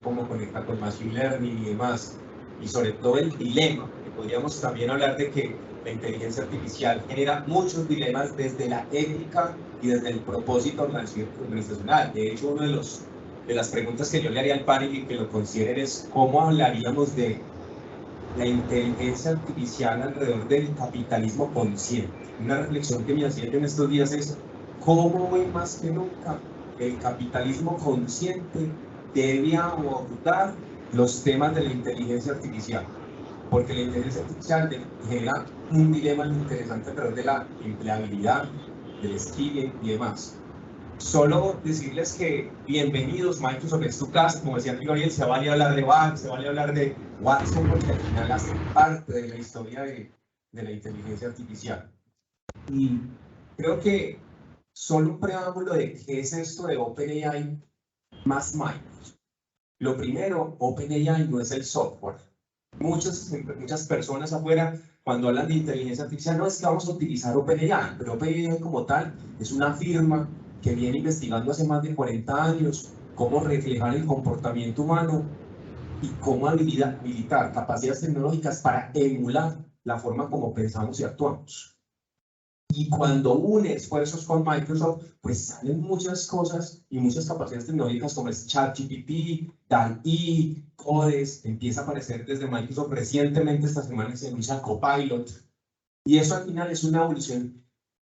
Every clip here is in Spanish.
cómo conecta con Machine Learning y demás, y sobre todo el dilema, que podríamos también hablar de que la inteligencia artificial genera muchos dilemas desde la ética y desde el propósito organizacional. De hecho, una de las preguntas que yo le haría al panel y que lo consideren es cómo hablaríamos de la inteligencia artificial alrededor del capitalismo consciente. Una reflexión que me hacía yo en estos días es cómo hoy más que nunca el capitalismo consciente debe abordar los temas de la inteligencia artificial, porque la inteligencia artificial genera un dilema interesante alrededor de la empleabilidad, del skilling y demás. Solo decirles que bienvenidos, Microsoft es tu casa, como decía Gabriel, se vale hablar de Bard, se vale hablar de Watson, porque al final hacen parte de la historia de la inteligencia artificial. Y creo que solo un preámbulo de qué es esto de OpenAI más Microsoft. Lo primero, OpenAI no es el software. Muchas personas afuera, cuando hablan de inteligencia artificial, no es que vamos a utilizar OpenAI, pero OpenAI como tal es una firma que viene investigando hace más de 40 años cómo reflejar el comportamiento humano y cómo habilitar capacidades tecnológicas para emular la forma como pensamos y actuamos. Y cuando une esfuerzos con Microsoft, pues salen muchas cosas y muchas capacidades tecnológicas como es ChatGPT, DALL-E, Codes, empieza a aparecer desde Microsoft recientemente, esta semana se anuncia Copilot. Y eso al final es una evolución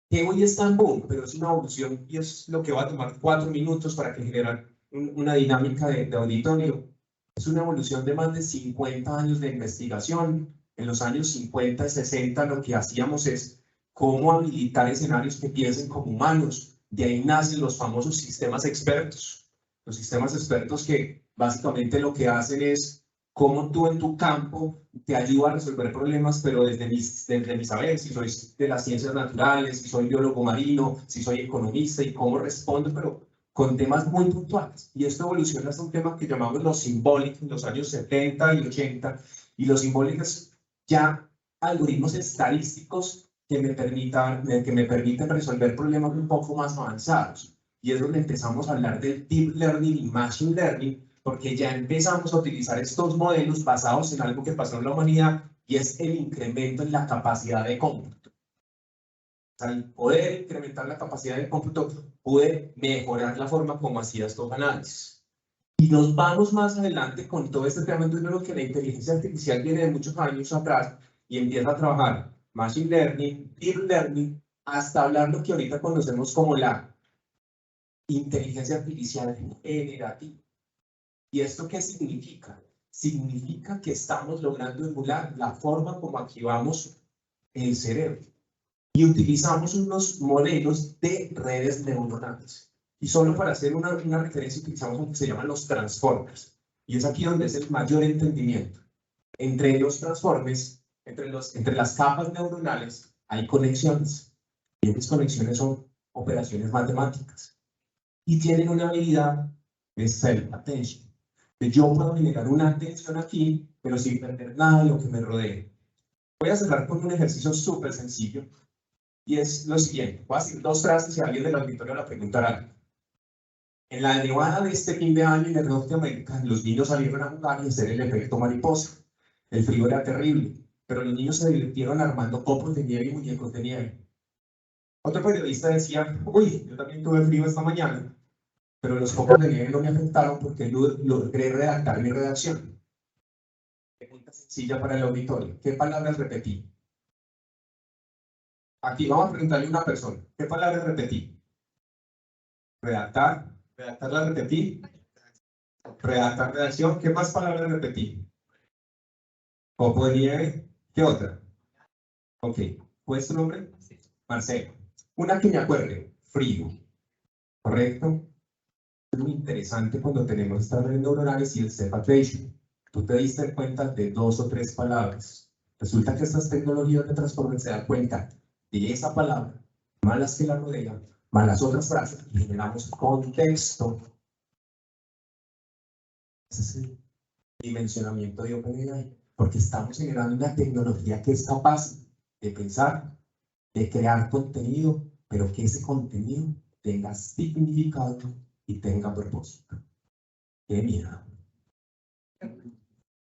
que hoy está en boom, pero es una evolución y es lo que va a tomar 4 minutos para que generar una dinámica de auditorio. Es una evolución de más de 50 años de investigación. En los años 50 y 60 lo que hacíamos es cómo habilitar escenarios que piensen como humanos. De ahí nacen los famosos sistemas expertos. Los sistemas expertos que básicamente lo que hacen es cómo tú en tu campo te ayuda a resolver problemas, pero desde mi saber, si soy de las ciencias naturales, si soy biólogo marino, si soy economista y cómo respondo, pero con temas muy puntuales. Y esto evoluciona hasta un tema que llamamos los simbólicos en los años 70 y 80, y los simbólicos ya algoritmos estadísticos que me permiten resolver problemas un poco más avanzados. Y es donde empezamos a hablar del Deep Learning y Machine Learning, porque ya empezamos a utilizar estos modelos basados en algo que pasó en la humanidad, y es el incremento en la capacidad de cómputo. Al poder incrementar la capacidad de cómputo, pude mejorar la forma como hacía estos análisis. Y nos vamos más adelante con todo este tema, entonces lo que la inteligencia artificial viene de muchos años atrás y empieza a trabajar Machine Learning, Deep Learning, hasta hablar lo que ahorita conocemos como la inteligencia artificial generativa. ¿Y esto qué significa? Significa que estamos logrando emular la forma como activamos el cerebro y utilizamos unos modelos de redes neuronales. Y solo para hacer una referencia utilizamos lo que se llaman los transformers. Y es aquí donde es el mayor entendimiento. Entre los transformers, entre las capas neuronales, hay conexiones. Y esas conexiones son operaciones matemáticas. Y tienen una habilidad de self-attention. Yo puedo generar una atención aquí, pero sin perder nada de lo que me rodea. Voy a cerrar con un ejercicio súper sencillo. Y es lo siguiente. Voy a hacer 2 frases y alguien del auditorio la preguntará algo. En la nevada de este fin de año en el norte de América, los niños salieron a jugar y hacer el efecto mariposa. El frío era terrible, pero los niños se divirtieron armando copos de nieve y muñecos de nieve. Otro periodista decía, uy, yo también tuve frío esta mañana, pero los copos de nieve no me afectaron porque logré redactar mi redacción. Pregunta sencilla para el auditorio. ¿Qué palabras repetí? Aquí vamos a preguntarle a una persona. ¿Qué palabras repetí? Redactar. Redactar la repetí. Redactar redacción. ¿Qué más palabras repetí? Copo de nieve. ¿Qué otra? Ok. ¿Cuál es tu nombre? Marcelo. Una que me acuerde. Frío. ¿Correcto? Es muy interesante cuando tenemos estas redes neuronales y el self-attention. Tú te diste cuenta de 2 o 3 palabras. Resulta que estas tecnologías de transformer se dan cuenta de esa palabra, más las que la rodean, más las otras frases, y generamos contexto. Ese es el dimensionamiento de OpenAI, porque estamos generando una tecnología que es capaz de pensar, de crear contenido, pero que ese contenido tenga significado y tenga propósito. ¡Qué miedo!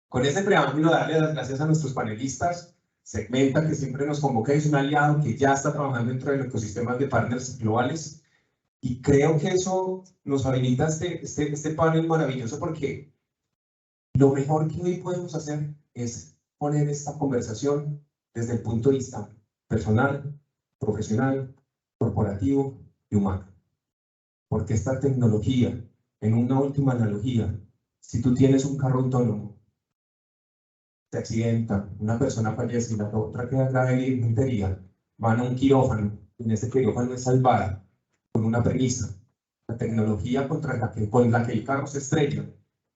Con ese preámbulo, darle las gracias a nuestros panelistas. Segmenta, que siempre nos convoca, es un aliado que ya está trabajando dentro del ecosistema de partners globales. Y creo que eso nos habilita este panel maravilloso, porque lo mejor que hoy podemos hacer es poner esta conversación desde el punto de vista personal, profesional, corporativo y humano. Porque esta tecnología, en una última analogía, si tú tienes un carro autónomo, se accidenta, una persona fallece y la otra queda gravemente herida, van a un quirófano, y en ese quirófano es salvada con una premisa. La tecnología con la que el carro se estrella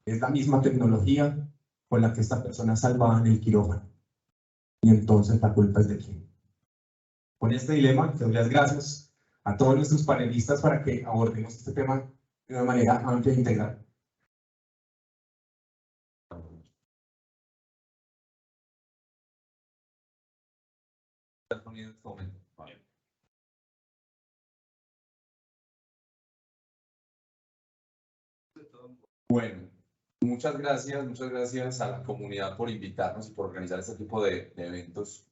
es la misma tecnología con la que esta persona es salvada en el quirófano. Y entonces la culpa es de quién. Con este dilema, te doy las gracias a todos nuestros panelistas para que abordemos este tema de una manera amplia e integral. Bueno, muchas gracias a la comunidad por invitarnos y por organizar este tipo de eventos.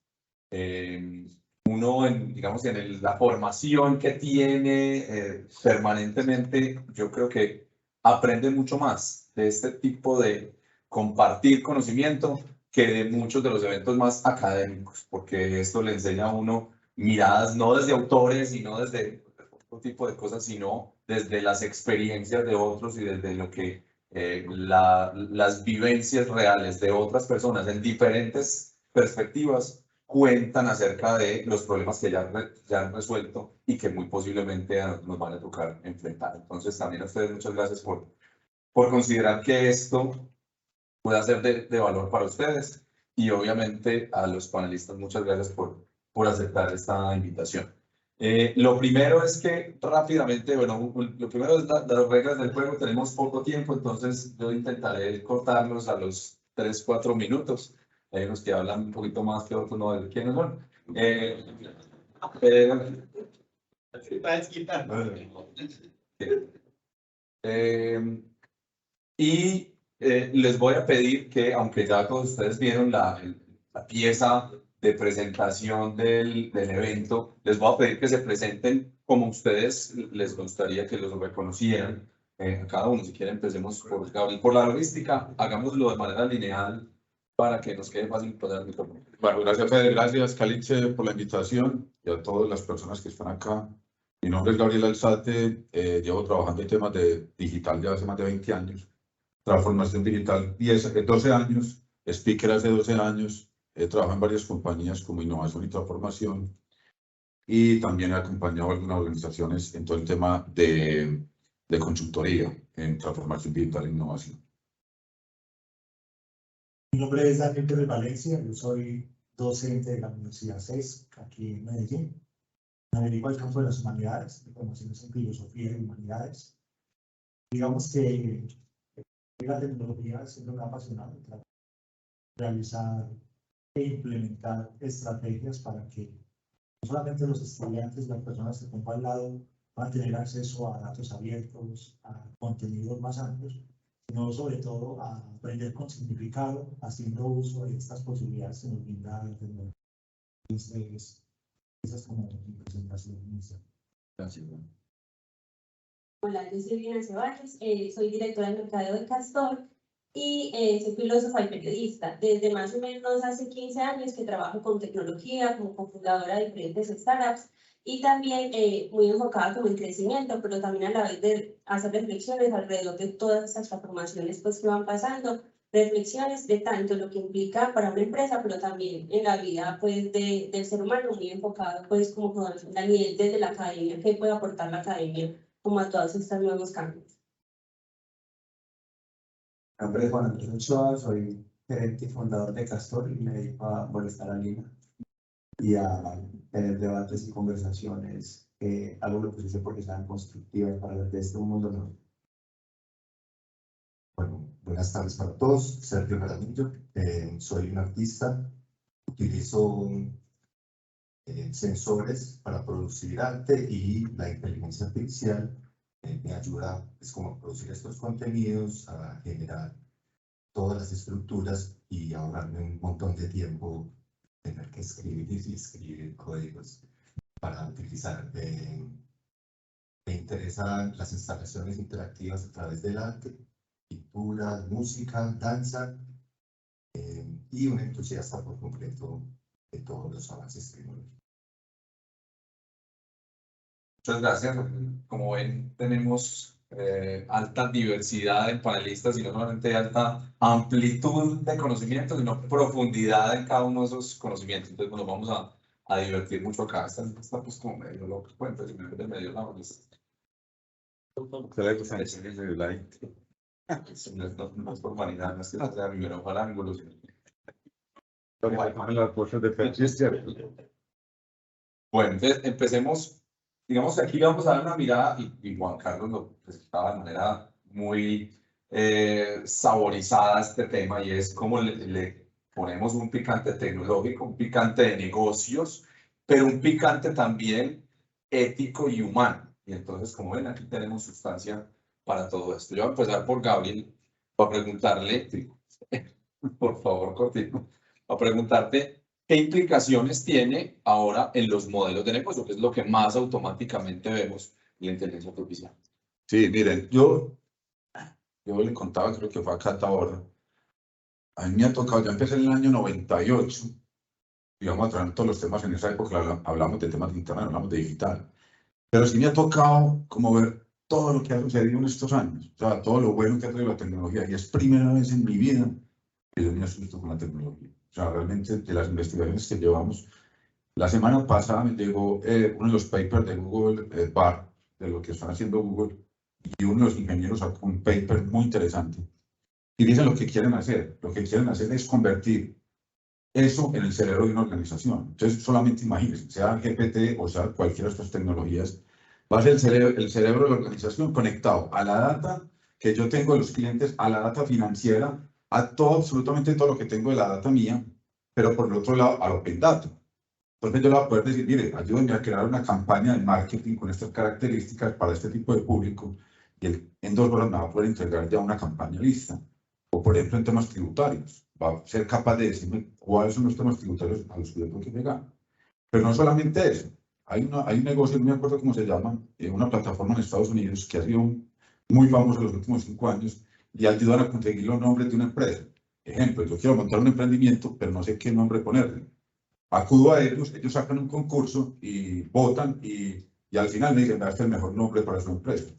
Uno, digamos, en la formación que tiene permanentemente, yo creo que aprende mucho más de este tipo de compartir conocimiento que de muchos de los eventos más académicos, porque esto le enseña a uno miradas no desde autores y no desde otro tipo de cosas, sino desde las experiencias de otros y desde lo que las vivencias reales de otras personas en diferentes perspectivas cuentan acerca de los problemas que ya han resuelto y que muy posiblemente nos van a tocar enfrentar. Entonces, también a ustedes muchas gracias por considerar que esto pueda ser de valor para ustedes, y obviamente a los panelistas muchas gracias por aceptar esta invitación. Lo primero es que rápidamente, bueno, lo primero es las reglas del juego. Tenemos poco tiempo, entonces yo intentaré cortarlos a los 3-4 minutos. Hay unos que hablan un poquito más que otros, no de quiénes son. Les voy a pedir que, aunque ya todos ustedes vieron la pieza de presentación del evento, les voy a pedir que se presenten como ustedes les gustaría que los reconocieran. Cada uno, si quieren, empecemos por Gabriel. Por la logística, hagámoslo de manera lineal para que nos quede fácil poner el micrófono. Bueno, gracias Fede, gracias Caliche por la invitación y a todas las personas que están acá. Mi nombre es Gabriel Alzate, llevo trabajando en temas de digital ya hace más de 20 años, transformación digital 12 años, speaker hace 12 años, he trabajado en varias compañías como innovación y transformación, y también he acompañado a algunas organizaciones en todo el tema de consultoría en transformación digital e innovación. Mi nombre es Daniel Pérez Valencia, yo soy docente de la Universidad CES, aquí en Medellín. Me dedico al campo de las humanidades, de formaciones en filosofía y humanidades. Digamos que la tecnología siendo un apasionado, realizar e implementar estrategias para que no solamente los estudiantes, las personas que tengo al lado, van a tener acceso a datos abiertos, a contenidos más amplios, sino sobre todo a aprender con significado, haciendo uso de estas posibilidades que nos brinda la tecnología. Entonces, esa es como mi presentación inicial. Gracias. Hola, yo soy Lina Ceballos, soy directora de mercadeo de Castor y soy filósofa y periodista. Desde más o menos hace 15 años que trabajo con tecnología, como cofundadora de diferentes startups y también muy enfocada como en crecimiento, pero también a la vez de hacer reflexiones alrededor de todas estas transformaciones pues, que van pasando, reflexiones de tanto lo que implica para una empresa, pero también en la vida pues, del ser humano, muy enfocado pues como Daniel desde la academia, qué puede aportar la academia como a todos estos nuevos cambios. Mi nombre es Juan Andrés Ochoa, soy gerente y fundador de Castor y me dedico a molestar a Lina y a tener debates y conversaciones que hago lo posible porque sean constructivas para las de este mundo nuevo. Bueno, buenas tardes para todos. Sergio Jaramillo, soy un artista, utilizo sensores para producir arte y la inteligencia artificial me ayuda, es como a producir estos contenidos, a generar todas las estructuras y ahorrarme un montón de tiempo tener que escribir y escribir códigos para utilizar. Me interesan las instalaciones interactivas a través del arte, pintura, música, danza, y un entusiasta por completo de todos los avances tecnológicos. Muchas gracias. Como ven, tenemos alta diversidad en panelistas y no solamente alta amplitud de conocimientos, sino profundidad en cada uno de esos conocimientos. Entonces, nos vamos a divertir mucho acá. Esta pues como medio loco, cuenta, si me de medio lado. No es por vanidad, no es que no sea mi mejor ángulo. Bueno, entonces empecemos. Digamos que aquí le vamos a dar una mirada, y Juan Carlos lo presentaba de manera muy saborizada a este tema, y es cómo le ponemos un picante tecnológico, un picante de negocios, pero un picante también ético y humano. Y entonces, como ven, aquí tenemos sustancia para todo esto. Yo voy a empezar por Gabriel, para preguntarle, por favor, cortito, para preguntarte, ¿qué implicaciones tiene ahora en los modelos de negocio, que es lo que más automáticamente vemos en la inteligencia artificial? Sí, miren, yo le contaba, creo que fue acá hasta ahora. A mí me ha tocado, ya empecé en el año 98, íbamos a traer todos los temas en esa época, hablamos de temas de internet, hablamos de digital. Pero sí me ha tocado como ver todo lo que ha sucedido en estos años, o sea, todo lo bueno que ha traído la tecnología. Y es primera vez en mi vida que yo me asusto con la tecnología. O sea, realmente de las investigaciones que llevamos, la semana pasada me llegó uno de los papers de Google Bar, de lo que están haciendo Google, y uno de los ingenieros sacó un paper muy interesante. Y dicen lo que quieren hacer. Lo que quieren hacer es convertir eso en el cerebro de una organización. Entonces, solamente imagínense, sea GPT o sea cualquiera de estas tecnologías, va a ser el cerebro de la organización conectado a la data que yo tengo de los clientes, a la data financiera, a todo, absolutamente todo lo que tengo de la data mía, pero por el otro lado, al Open Data. Entonces yo le voy a poder decir, mire, ayúdenme a crear una campaña de marketing con estas características para este tipo de público, y él en 2 horas me va a poder entregar ya una campaña lista. O por ejemplo en temas tributarios, va a ser capaz de decirme cuáles son los temas tributarios a los que yo tengo que llegar. Pero no solamente eso, hay un negocio, no me acuerdo cómo se llama, una plataforma en Estados Unidos que ha sido muy famosa en los últimos 5 años y ayudan a conseguir los nombres de una empresa. Ejemplo, yo quiero montar un emprendimiento, pero no sé qué nombre ponerle. Acudo a ellos sacan un concurso y votan y al final me dicen, este es el mejor nombre para su empresa.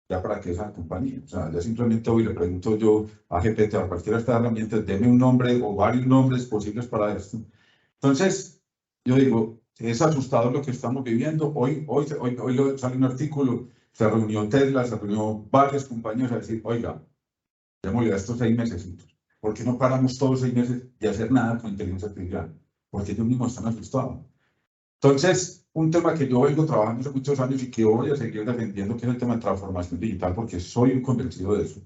Ya para que esa compañía, o sea, ya simplemente hoy le pregunto yo a GPT, a cualquiera de estas herramientas, deme un nombre o varios nombres posibles para esto. Entonces, yo digo, es asustador lo que estamos viviendo. Hoy sale un artículo, se reunió Tesla, se reunió varias compañías a decir, oiga, démosle a estos 6 meses, ¿por qué no paramos todos 6 meses de hacer nada con inteligencia artificial? Porque ellos mismos están asustados. Entonces, un tema que yo vengo trabajando hace muchos años y que voy a seguir defendiendo, que es el tema de transformación digital, porque soy un convencido de eso.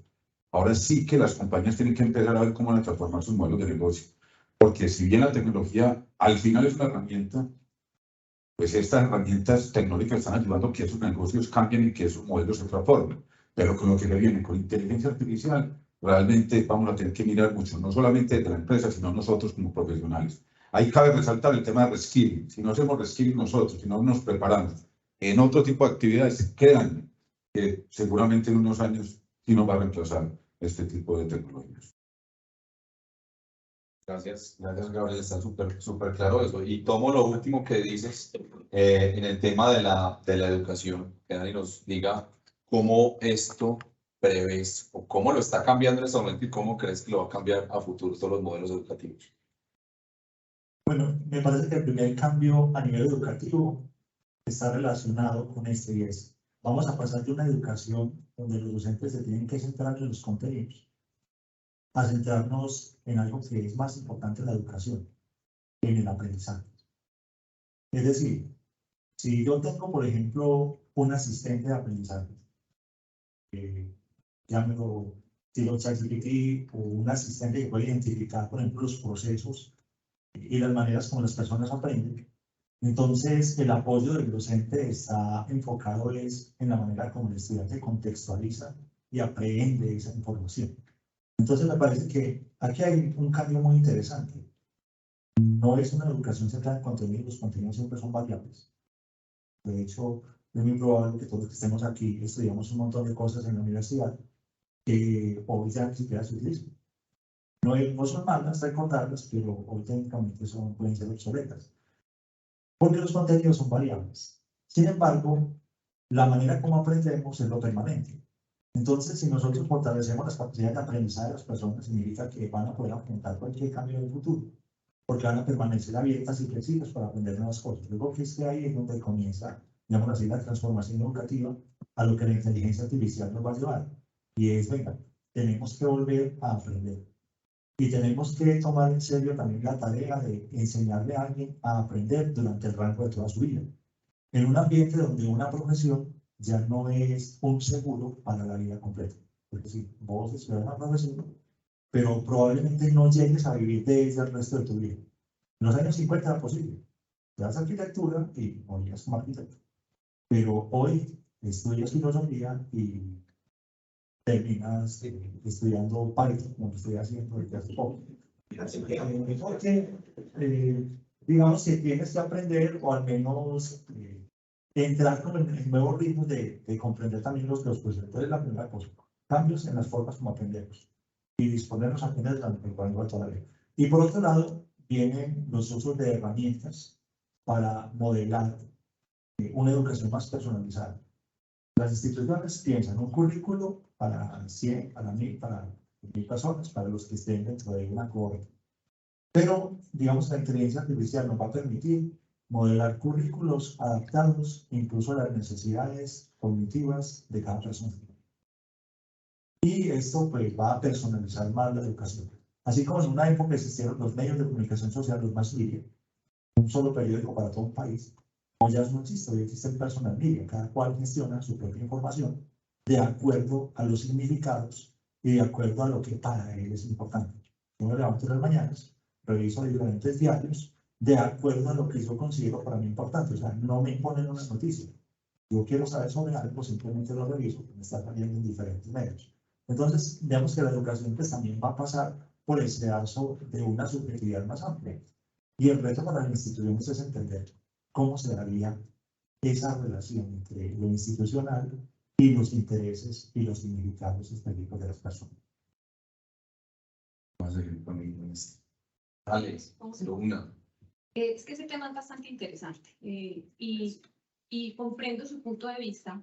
Ahora sí que las compañías tienen que empezar a ver cómo van a transformar sus modelos de negocio. Porque si bien la tecnología al final es una herramienta, pues estas herramientas tecnológicas están ayudando a que esos negocios cambien y que esos modelos se transformen. Pero con lo que viene con inteligencia artificial, realmente vamos a tener que mirar mucho, no solamente de la empresa, sino nosotros como profesionales. Ahí cabe resaltar el tema de reskilling. Si no hacemos reskilling nosotros, si no nos preparamos en otro tipo de actividades, créanme que seguramente en unos años sí nos va a reemplazar este tipo de tecnologías. Gracias, Gabriel, está súper claro eso. Y tomo lo último que dices en el tema de la educación, que Dani nos diga cómo esto prevés o cómo lo está cambiando en este momento y cómo crees que lo va a cambiar a futuro todos los modelos educativos. Bueno, me parece que el primer cambio a nivel educativo está relacionado con este y es, vamos a pasar de una educación donde los docentes se tienen que centrar en los contenidos a centrarnos en algo que es más importante en la educación, en el aprendizaje. Es decir, si yo tengo, por ejemplo, un asistente de aprendizaje, llámelo estilo ChatGPT, o un asistente que puede identificar, por ejemplo, los procesos y las maneras como las personas aprenden, entonces el apoyo del docente está enfocado en la manera como el estudiante contextualiza y aprende esa información. Entonces me parece que aquí hay un cambio muy interesante. No es una educación centrada en contenidos, los contenidos siempre son variables. De hecho, es muy probable que todos los que estemos aquí estudiamos un montón de cosas en la universidad que hoy ya ni siquiera se utilizan. No son malas recordarlas, pero hoy técnicamente pueden ser obsoletas. Porque los contenidos son variables. Sin embargo, la manera como aprendemos es lo permanente. Entonces, si nosotros fortalecemos las capacidades de aprendizaje de las personas, significa que van a poder afrontar cualquier cambio del futuro, porque van a permanecer abiertas y precisas para aprender nuevas cosas. Luego que esté ahí es donde comienza, digamos así, la transformación educativa a lo que la inteligencia artificial nos va a llevar. Y es, venga, tenemos que volver a aprender. Y tenemos que tomar en serio también la tarea de enseñarle a alguien a aprender durante el rango de toda su vida. En un ambiente donde una profesión ya no es un seguro para la vida completa. Es decir, vos estudias una profesión, pero probablemente no llegues a vivir de ella el resto de tu vida. En los años 50 era posible. Estudias arquitectura y morías como arquitecto. Pero hoy estudias filosofía y terminas estudiando Python, como estoy haciendo desde hace poco. Porque, digamos que tienes que aprender, o al menos entrar como en nuevos ritmos de comprender también los procesos. Entonces, la primera cosa, cambios en las formas como aprendemos y disponernos a aprender durante el rango de toda la vida. Y por otro lado, vienen los usos de herramientas para modelar una educación más personalizada. Las instituciones piensan un currículo para 100, para 1000, para 1000 personas, para los que estén dentro de una cohorte. Pero, digamos, la inteligencia artificial nos va a permitir modelar currículos adaptados incluso a las necesidades cognitivas de cada persona. Y esto pues va a personalizar más la educación. Así como en una época existieron los medios de comunicación social, los más media, un solo periódico para todo un país, hoy ya no existe, hoy existe el personal media, cada cual gestiona su propia información de acuerdo a los significados y de acuerdo a lo que para él es importante. Yo me levanto en las mañanas, reviso diferentes diarios de acuerdo a lo que yo considero para mí importante. O sea, no me imponen una noticia. Yo quiero saber sobre algo, simplemente lo reviso, que me está saliendo en diferentes medios. Entonces, digamos que la educación pues, también va a pasar por el sedazo de una subjetividad más amplia. Y el reto para las instituciones es entender cómo se daría esa relación entre lo institucional y los intereses y los significados específicos de las personas. Vamos a seguir conmigo en esto. Alex, una. Es que ese tema es bastante interesante y comprendo su punto de vista,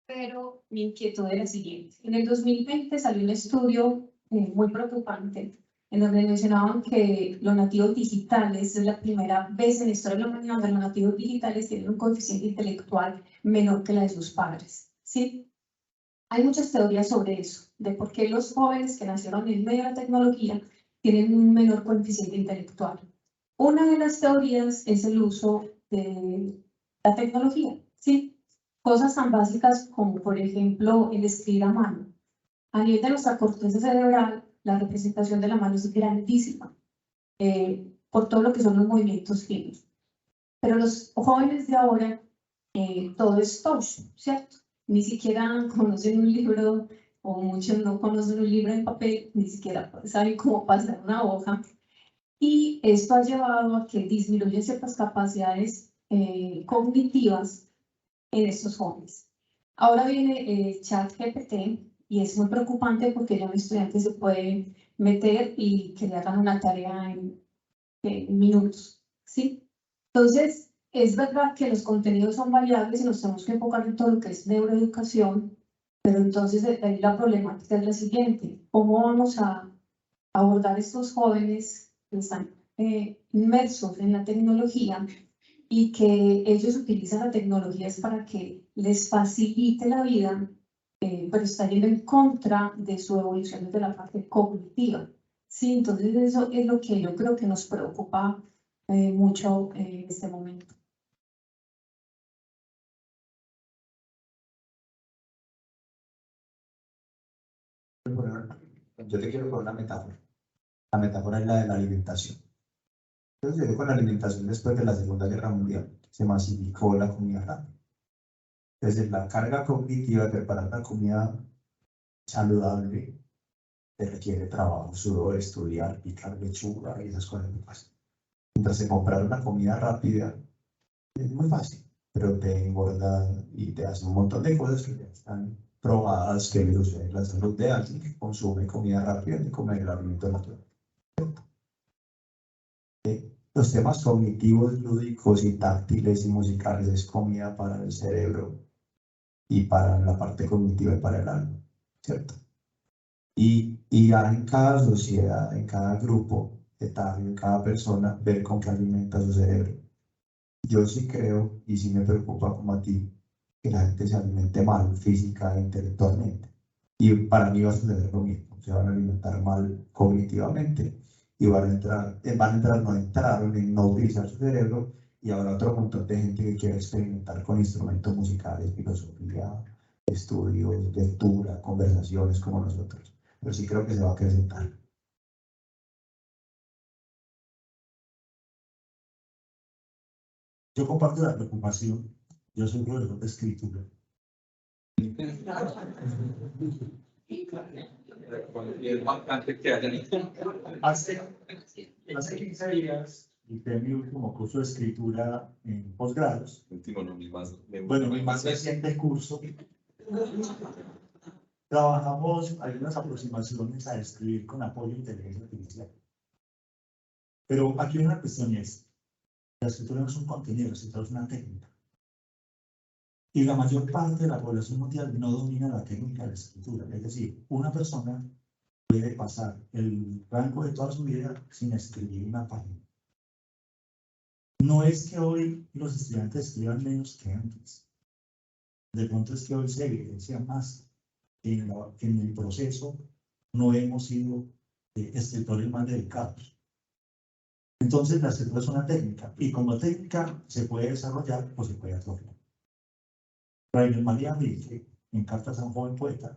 pero mi inquietud es la siguiente. En el 2020 salió un estudio muy preocupante en donde mencionaban que los nativos digitales es la primera vez en la historia de la humanidad donde los nativos digitales tienen un coeficiente intelectual menor que la de sus padres, ¿sí? Hay muchas teorías sobre eso, de por qué los jóvenes que nacieron en medio de la tecnología tienen un menor coeficiente intelectual. Una de las teorías es el uso de la tecnología, ¿sí? Cosas tan básicas como, por ejemplo, el escribir a mano. A nivel de nuestra corteza cerebral, la representación de la mano es grandísima, por todo lo que son los movimientos finos. Pero los jóvenes de ahora, todo es touch, ¿cierto? Ni siquiera conocen un libro, o muchos no conocen un libro en papel, ni siquiera saben cómo pasar una hoja. Y esto ha llevado a que disminuyan ciertas capacidades cognitivas en estos jóvenes. Ahora viene ChatGPT y es muy preocupante porque ya un estudiante se puede meter y que le hagan una tarea en minutos, ¿sí? Entonces, es verdad que los contenidos son variables y nos tenemos que enfocar en todo lo que es neuroeducación, pero entonces ahí la problemática es la siguiente: ¿cómo vamos a abordar estos jóvenes que están inmersos en la tecnología y que ellos utilizan la tecnología es para que les facilite la vida, pero está yendo en contra de su evolución desde la parte cognitiva? Sí, entonces eso es lo que yo creo que nos preocupa mucho en este momento. Yo te quiero poner una metáfora. La metáfora es la de la alimentación. Entonces, con la alimentación después de la Segunda Guerra Mundial se masificó la comida rápida. Entonces, la carga cognitiva de preparar la comida saludable te requiere trabajo, sudor, estudiar, picar lechuga y esas cosas que pasan. Mientras que comprar una comida rápida es muy fácil, pero te engorda y te hace un montón de cosas que ya están probadas que reducen la salud de alguien que consume comida rápida y comer el alimento natural. Los temas cognitivos, lúdicos y táctiles y musicales es comida para el cerebro y para la parte cognitiva y para el alma, ¿cierto? Y ya en cada sociedad, en cada grupo etario, en cada persona, ver con qué alimenta su cerebro. Yo sí creo, y sí me preocupa como a ti, que la gente se alimente mal física e intelectualmente. Y para mí va a suceder lo mismo, se van a alimentar mal cognitivamente y no entraron en no utilizar su cerebro, y habrá otro montón de gente que quiere experimentar con instrumentos musicales, filosofía, estudios, lectura, conversaciones como nosotros. Pero sí creo que se va a acrecentar. Yo comparto la preocupación. Yo soy profesor de escritura. Es bastante que hayan Hace 15 días hice mi último curso de escritura en posgrados. Bueno, mi más reciente curso. Trabajamos algunas aproximaciones a escribir con apoyo de inteligencia artificial. Pero aquí hay una cuestión, es la escritura no es un contenido, la escritura es una técnica. Y la mayor parte de la población mundial no domina la técnica de la escritura. Es decir, una persona puede pasar el rango de toda su vida sin escribir una página. No es que hoy los estudiantes escriban menos que antes. De pronto es que hoy se evidencia más que en el proceso no hemos sido escritores más dedicados. Entonces la escritura es una técnica, y como técnica se puede desarrollar o se puede atrofiar. Rainer Maria Rilke, en Cartas a un joven poeta,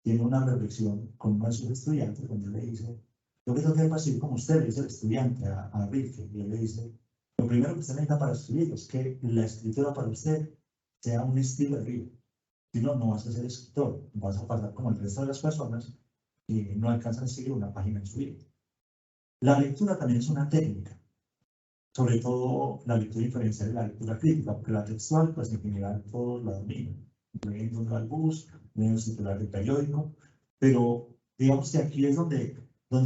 tiene una reflexión con uno de sus estudiantes donde le dice: yo creo que hay que pasar como usted, le dice el estudiante a Rilke, y él le dice: lo primero que usted necesita para escribir es que la escritura para usted sea un estilo de vida. Si no, no vas a ser escritor, vas a pasar como el resto de las personas que no alcanzan a escribir una página en su vida. La lectura también es una técnica, sobre todo la lectura diferencial y la lectura crítica, porque la textual, pues en general todos la dominan. Leen un al bus, leen un titular de periódico, pero digamos que aquí es donde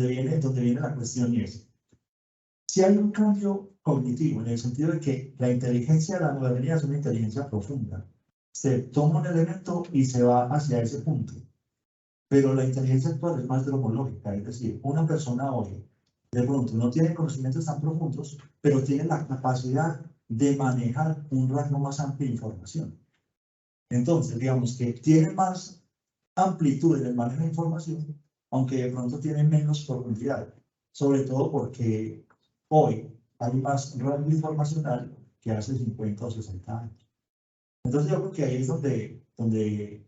viene la cuestión, y es: si hay un cambio cognitivo, en el sentido de que la inteligencia de la modernidad es una inteligencia profunda, se toma un elemento y se va hacia ese punto, pero la inteligencia actual es más dromológica, es decir, una persona hoy de pronto no tiene conocimientos tan profundos, pero tiene la capacidad de manejar un rango más amplio de información. Entonces, digamos que tiene más amplitud en el manejo de información, aunque de pronto tiene menos profundidad, sobre todo porque hoy hay más rango informacional que hace 50 o 60 años. Entonces, yo creo que ahí es donde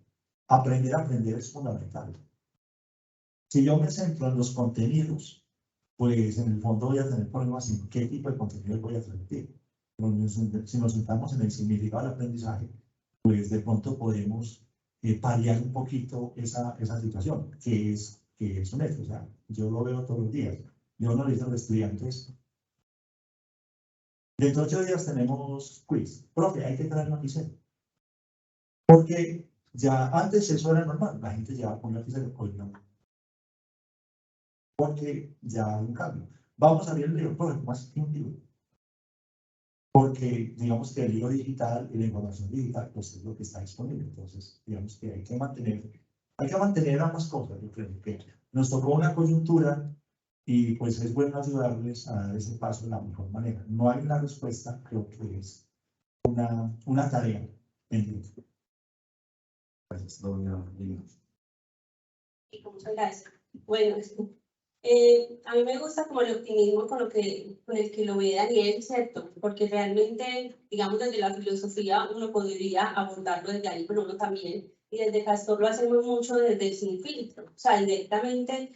aprender a aprender es fundamental. Si yo me centro en los contenidos, pues en el fondo voy a tener problemas en qué tipo de contenido voy a transmitir. Si nos centramos en el significado del aprendizaje, pues de pronto podemos paliar un poquito esa situación, que es un hecho. O sea, yo lo veo todos los días. Yo no le digo a los estudiantes: dentro de 8 días tenemos quiz. Profe, hay que traer un lapicero. Porque ya antes eso era normal, la gente llevaba con un lapicero, hoy no. Porque ya hay un cambio. Vamos a abrir el libro, pero más que un libro. Porque digamos que el libro digital y la información digital, pues es lo que está disponible. Entonces, digamos que hay que mantener ambas cosas. Yo creo que nos tocó una coyuntura y pues es bueno ayudarles a dar ese paso de la mejor manera. No hay una respuesta, creo que es una tarea pendiente. Gracias, doña Lina. Muchas gracias. Bueno, a mí me gusta como el optimismo con el que lo ve Daniel, ¿cierto? Porque realmente, digamos, desde la filosofía uno podría abordarlo desde ahí, pero uno también, y desde Castor lo hacemos mucho desde el sin filtro, o sea, directamente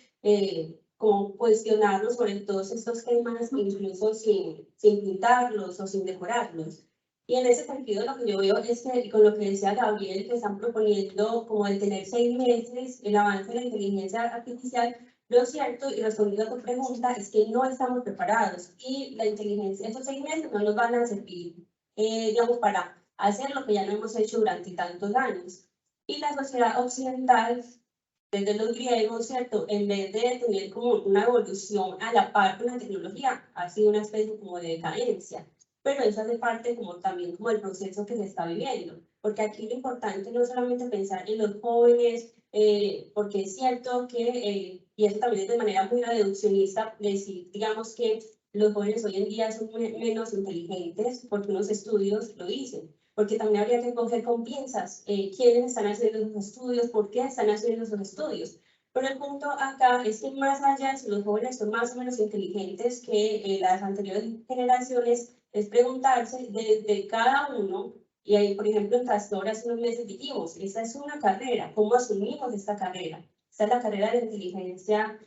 como cuestionarnos sobre todos estos temas, incluso sin pintarlos o sin decorarlos. Y en ese sentido lo que yo veo es que, con lo que decía Gabriel, que están proponiendo como el tener 6 meses el avance de la inteligencia artificial, Lo cierto, y respondiendo a tu pregunta, es que no estamos preparados y la inteligencia, esos segmentos no nos van a servir, digamos, para hacer lo que ya no hemos hecho durante tantos años. Y la sociedad occidental, desde los griegos, ¿cierto? En vez de tener como una evolución a la par con la tecnología, ha sido una especie como de decadencia. Pero eso hace parte como también como del proceso que se está viviendo. Porque aquí lo importante no es solamente pensar en los jóvenes, porque es cierto que, y eso también es de manera muy reduccionista, decir, digamos que los jóvenes hoy en día son menos inteligentes, porque unos estudios lo dicen, porque también habría que coger con pinzas quiénes están haciendo esos estudios, por qué están haciendo esos estudios. Pero el punto acá es que más allá de si los jóvenes son más o menos inteligentes que las anteriores generaciones, es preguntarse de cada uno. Y ahí, por ejemplo, en Castor hace unos meses dijimos, esta es una carrera, ¿cómo asumimos esta carrera? Esta es la carrera de inteligencia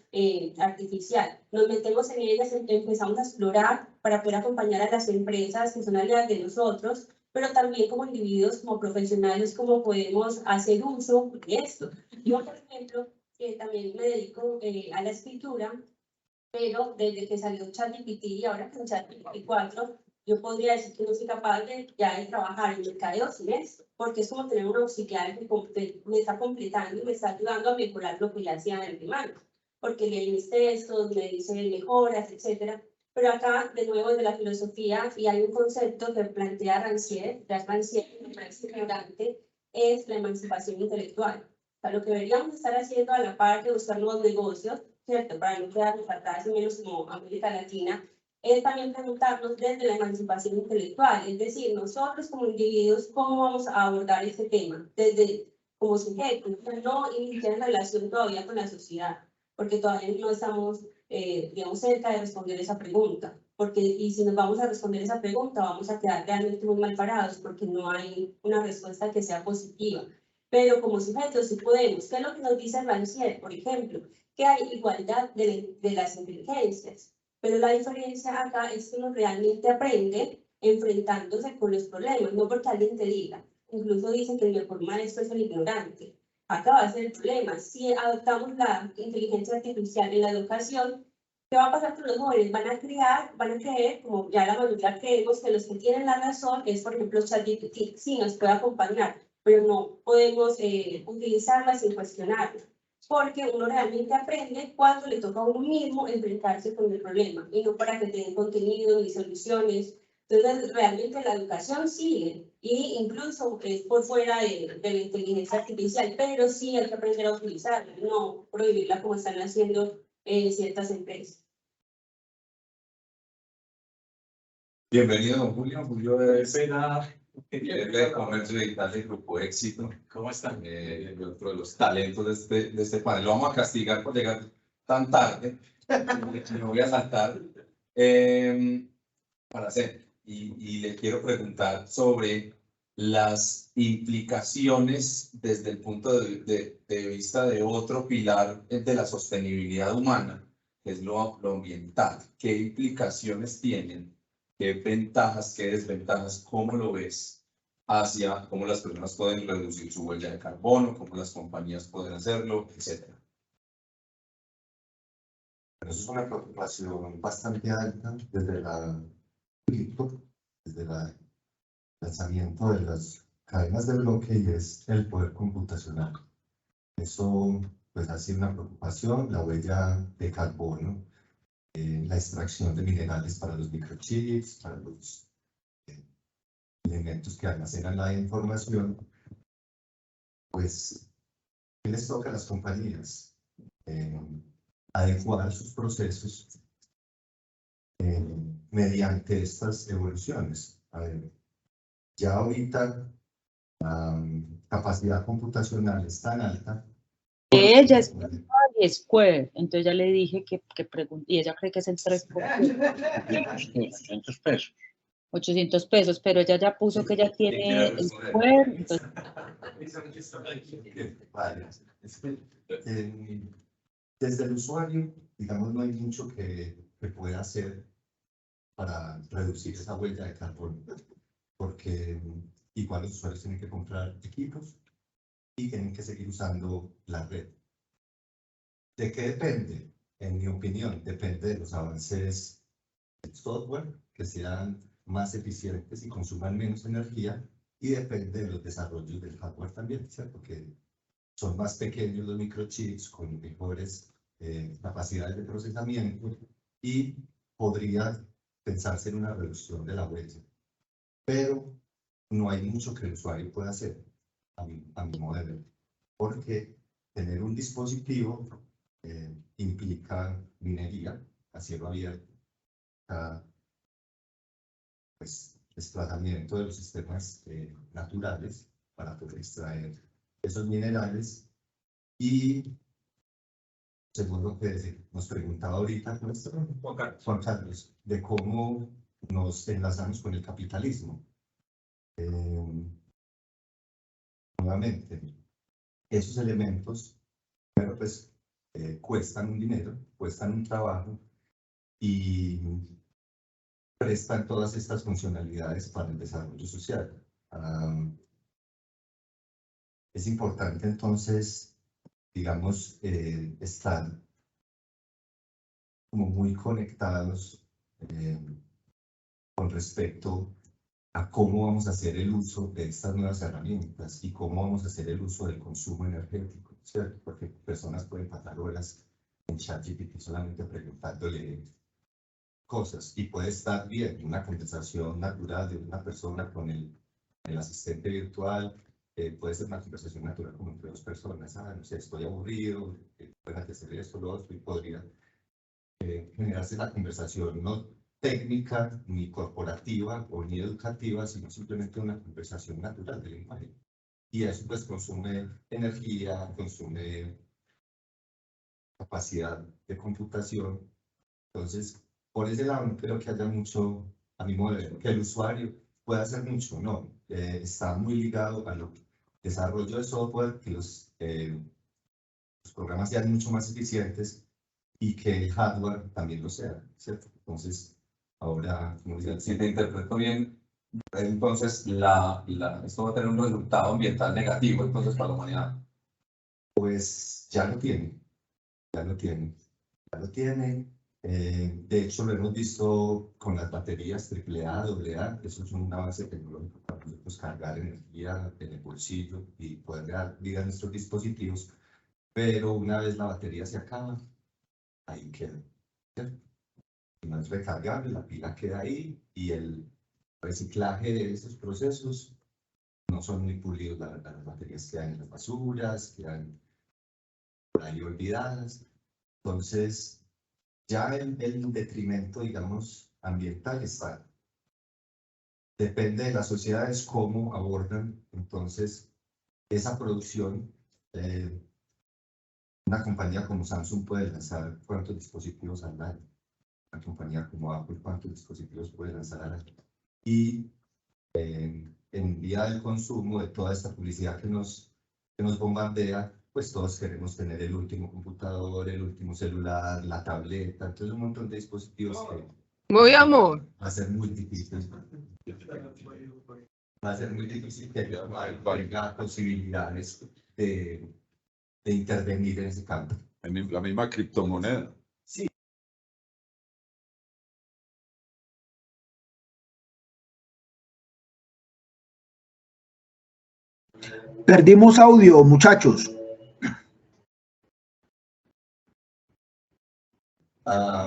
artificial. Nos metemos en ellas, empezamos a explorar para poder acompañar a las empresas que son aliadas de nosotros, pero también como individuos, como profesionales, cómo podemos hacer uso de esto. Yo, por ejemplo, que también me dedico a la escritura, pero desde que salió ChatGPT y ahora con ChatGPT 4, yo podría decir que no soy capaz de ya de trabajar en mercadeo sin esto, porque es como tener un auxiliar que me está completando y me está ayudando a mejorar lo que ya hacía en el primario, porque lee mis textos, me dice mejoras, etcétera. Pero acá, de nuevo, de la filosofía, y hay un concepto que plantea Rancière, me parece ignorante, es la emancipación intelectual. O sea, lo que deberíamos estar haciendo a la par de buscar nuevos negocios, ¿cierto? Para no quedarnos atrás, y menos como América Latina, es también preguntarnos desde la emancipación intelectual, es decir, nosotros como individuos, ¿cómo vamos a abordar ese tema? Desde como sujetos, no iniciar en relación todavía con la sociedad, porque todavía no estamos, digamos, cerca de responder esa pregunta, porque y si nos vamos a responder esa pregunta, vamos a quedar realmente muy mal parados, porque no hay una respuesta que sea positiva. Pero como sujetos sí podemos. ¿Qué es lo que nos dice Rancière, por ejemplo? Que hay igualdad de las inteligencias. Pero la diferencia acá es que uno realmente aprende enfrentándose con los problemas, no porque alguien te diga. Incluso dice que el mejor maestro es el ignorante. Acá va a ser el problema. Si adoptamos la inteligencia artificial en la educación, ¿qué va a pasar con los jóvenes? Van a creer, como ya la mayoría creemos, que los que tienen la razón es, por ejemplo, ChatGPT. Sí, nos puede acompañar, pero no podemos utilizarla sin cuestionarla, porque uno realmente aprende cuando le toca a uno mismo enfrentarse con el problema, y no para que tengan contenido ni soluciones. Entonces, realmente la educación sigue, y incluso es por fuera de la inteligencia artificial, pero sí hay que aprender a utilizarla, no prohibirla como están haciendo ciertas empresas. Bienvenido, don Julio. Julio es jefe de comercio digital del Grupo Éxito. ¿Cómo están? Otro de los talentos de este panel. Lo vamos a castigar por llegar tan tarde. Me voy a saltar para hacer. Y le quiero preguntar sobre las implicaciones desde el punto de vista de otro pilar de la sostenibilidad humana, que es lo ambiental. ¿Qué implicaciones tienen? ¿Qué ventajas, qué desventajas, cómo lo ves hacia cómo las personas pueden reducir su huella de carbono, cómo las compañías pueden hacerlo, etcétera? Eso es una preocupación bastante alta desde el lanzamiento de las cadenas de bloque y es el poder computacional. Eso pues ha sido una preocupación, la huella de carbono, la extracción de minerales para los microchips, para los elementos que almacenan la información, pues ¿qué les toca a las compañías? Adecuar sus procesos mediante estas evoluciones. A ver, ya ahorita la capacidad computacional es tan alta. Ella es Square, entonces ya le dije que pregunte, y ella cree que es el 3%. 800 pesos. 800 pesos, pero ella ya puso que ya tiene el Square, entonces... Vale. Desde el usuario, digamos, no hay mucho que pueda hacer para reducir esa huella de carbono, porque igual los usuarios tienen que comprar equipos y tienen que seguir usando la red. ¿De qué depende? en mi opinión, depende de los avances del software, que sean más eficientes y consuman menos energía, y depende de los desarrollos del hardware también, ¿cierto? Que son más pequeños los microchips con mejores capacidades de procesamiento y podría pensarse en una reducción de la huella. Pero no hay mucho que el usuario pueda hacer, a mi modo de ver, porque tener un dispositivo implica minería a cielo abierto, pues, desplazamiento de los sistemas naturales para poder extraer esos minerales. Y según lo que nos preguntaba ahorita Juan Carlos, de cómo nos enlazamos con el capitalismo. Nuevamente, esos elementos, pero pues cuestan un dinero, cuestan un trabajo y prestan todas estas funcionalidades para el desarrollo social. Es importante entonces, digamos, estar como muy conectados con respecto a cómo vamos a hacer el uso de estas nuevas herramientas y cómo vamos a hacer el uso del consumo energético, ¿cierto? Porque personas pueden pasar horas en ChatGPT solamente preguntándole cosas y puede estar bien una conversación natural de una persona con el asistente virtual, puede ser una conversación natural como entre dos personas, no sé, estoy aburrido, pueden hacer esto, lo otro, y podría generarse la conversación no técnica, ni corporativa o ni educativa, sino simplemente una conversación natural de lenguaje. Y eso pues consume energía, consume capacidad de computación. Entonces, por ese lado no creo que haya mucho, a mi modo de ver, que el usuario pueda hacer mucho, no. Está muy ligado al desarrollo de software, que los programas sean mucho más eficientes y que el hardware también lo sea, ¿cierto? Entonces, ahora, como decía, Si te interpreto bien, entonces esto va a tener un resultado ambiental negativo entonces para la humanidad. pues ya lo tiene, ya lo tiene, ya lo tiene. De hecho, lo hemos visto con las baterías AAA, AA, eso es un avance tecnológico para nosotros cargar energía en el bolsillo y poder dar vida a nuestros dispositivos, pero una vez la batería se acaba, ahí queda, ¿cierto? No es recargable, la pila queda ahí y el reciclaje de esos procesos no son muy pulidos, la verdad, las baterías quedan en las basuras, quedan por ahí olvidadas. Entonces, ya el detrimento, digamos, ambiental está. Depende de las sociedades cómo abordan, entonces, esa producción. Una compañía como Samsung puede lanzar cuántos dispositivos al año. Una compañía como Apple, cuántos dispositivos puede lanzar al año. Y en vía del consumo de toda esta publicidad que nos bombardea, pues todos queremos tener el último computador, el último celular, la tableta, entonces un montón de dispositivos que Muy amor. va a ser muy difícil. Va a ser muy difícil que haya posibilidades de intervenir en ese campo. La misma criptomoneda. Sí. Perdimos audio, muchachos.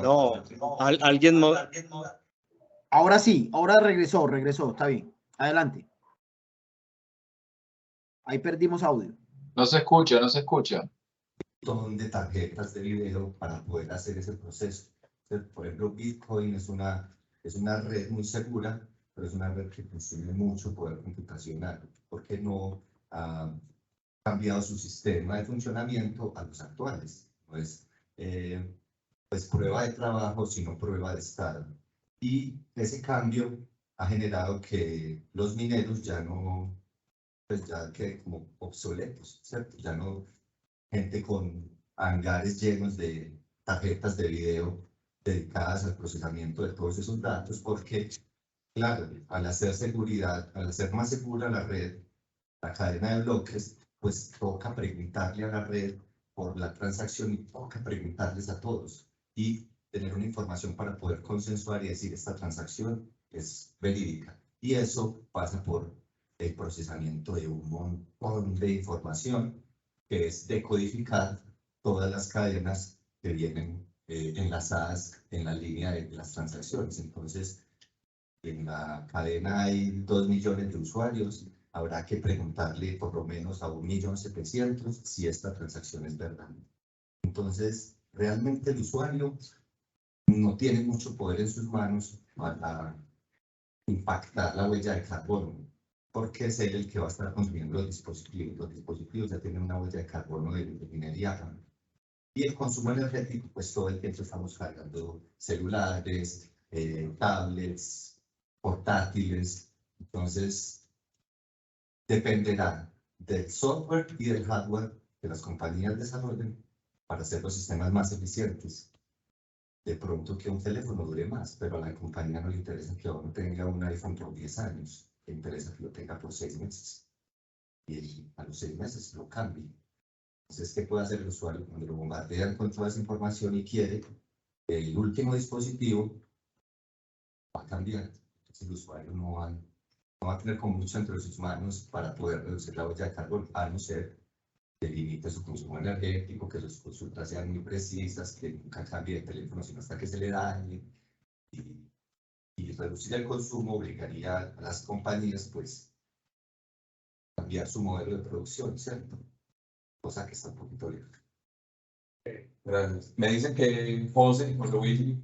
No, alguien no. Ahora sí, ahora regresó, está bien. Adelante. Ahí perdimos audio. No se escucha, no se escucha. Un montón de tarjetas de video para poder hacer ese proceso. Por ejemplo, Bitcoin es una red muy segura, pero es una red que consume mucho poder computacional, porque no ha cambiado su sistema de funcionamiento a los actuales. No es pues prueba de trabajo, sino prueba de estado. Y ese cambio ha generado que los mineros ya no, pues ya queden como obsoletos, ¿cierto? Ya no gente con hangares llenos de tarjetas de video dedicadas al procesamiento de todos esos datos, porque, claro, al hacer seguridad, al hacer más segura la red, la cadena de bloques, pues toca preguntarle a la red por la transacción y toca preguntarles a todos. y tener una información para poder consensuar y decir esta transacción es verídica. Y eso pasa por el procesamiento de un montón de información, que es decodificar todas las cadenas que vienen enlazadas en la línea de las transacciones. Entonces, en la cadena hay 2 millones de usuarios, habrá que preguntarle por lo menos a 1.700.000 si esta transacción es verdad. Entonces, realmente el usuario no tiene mucho poder en sus manos para impactar la huella de carbono, porque es él el que va a estar consumiendo los dispositivos. Los dispositivos ya tienen una huella de carbono de minería. Y el consumo energético, pues todo el tiempo estamos cargando celulares, tablets, portátiles. Entonces, dependerá del software y del hardware que las compañías desarrollen para hacer los sistemas más eficientes. De pronto que un teléfono dure más, pero a la compañía no le interesa que uno tenga un iPhone por 10 años, le interesa que lo tenga por 6 meses. Y a los 6 meses lo cambie. Entonces, ¿qué puede hacer el usuario cuando lo bombardean con toda esa información y quiere el último dispositivo? Va a cambiar. Entonces, el usuario no va a tener como mucho entre sus manos para poder reducir la huella de carbono, a no ser que limite su consumo energético, que sus consultas sean muy precisas, que nunca cambie de teléfono sino hasta que se le dañe. Y reducir el consumo obligaría a las compañías, pues, a cambiar su modelo de producción, ¿cierto? Cosa que está un poquito lejos. Gracias. Me dicen que José Luis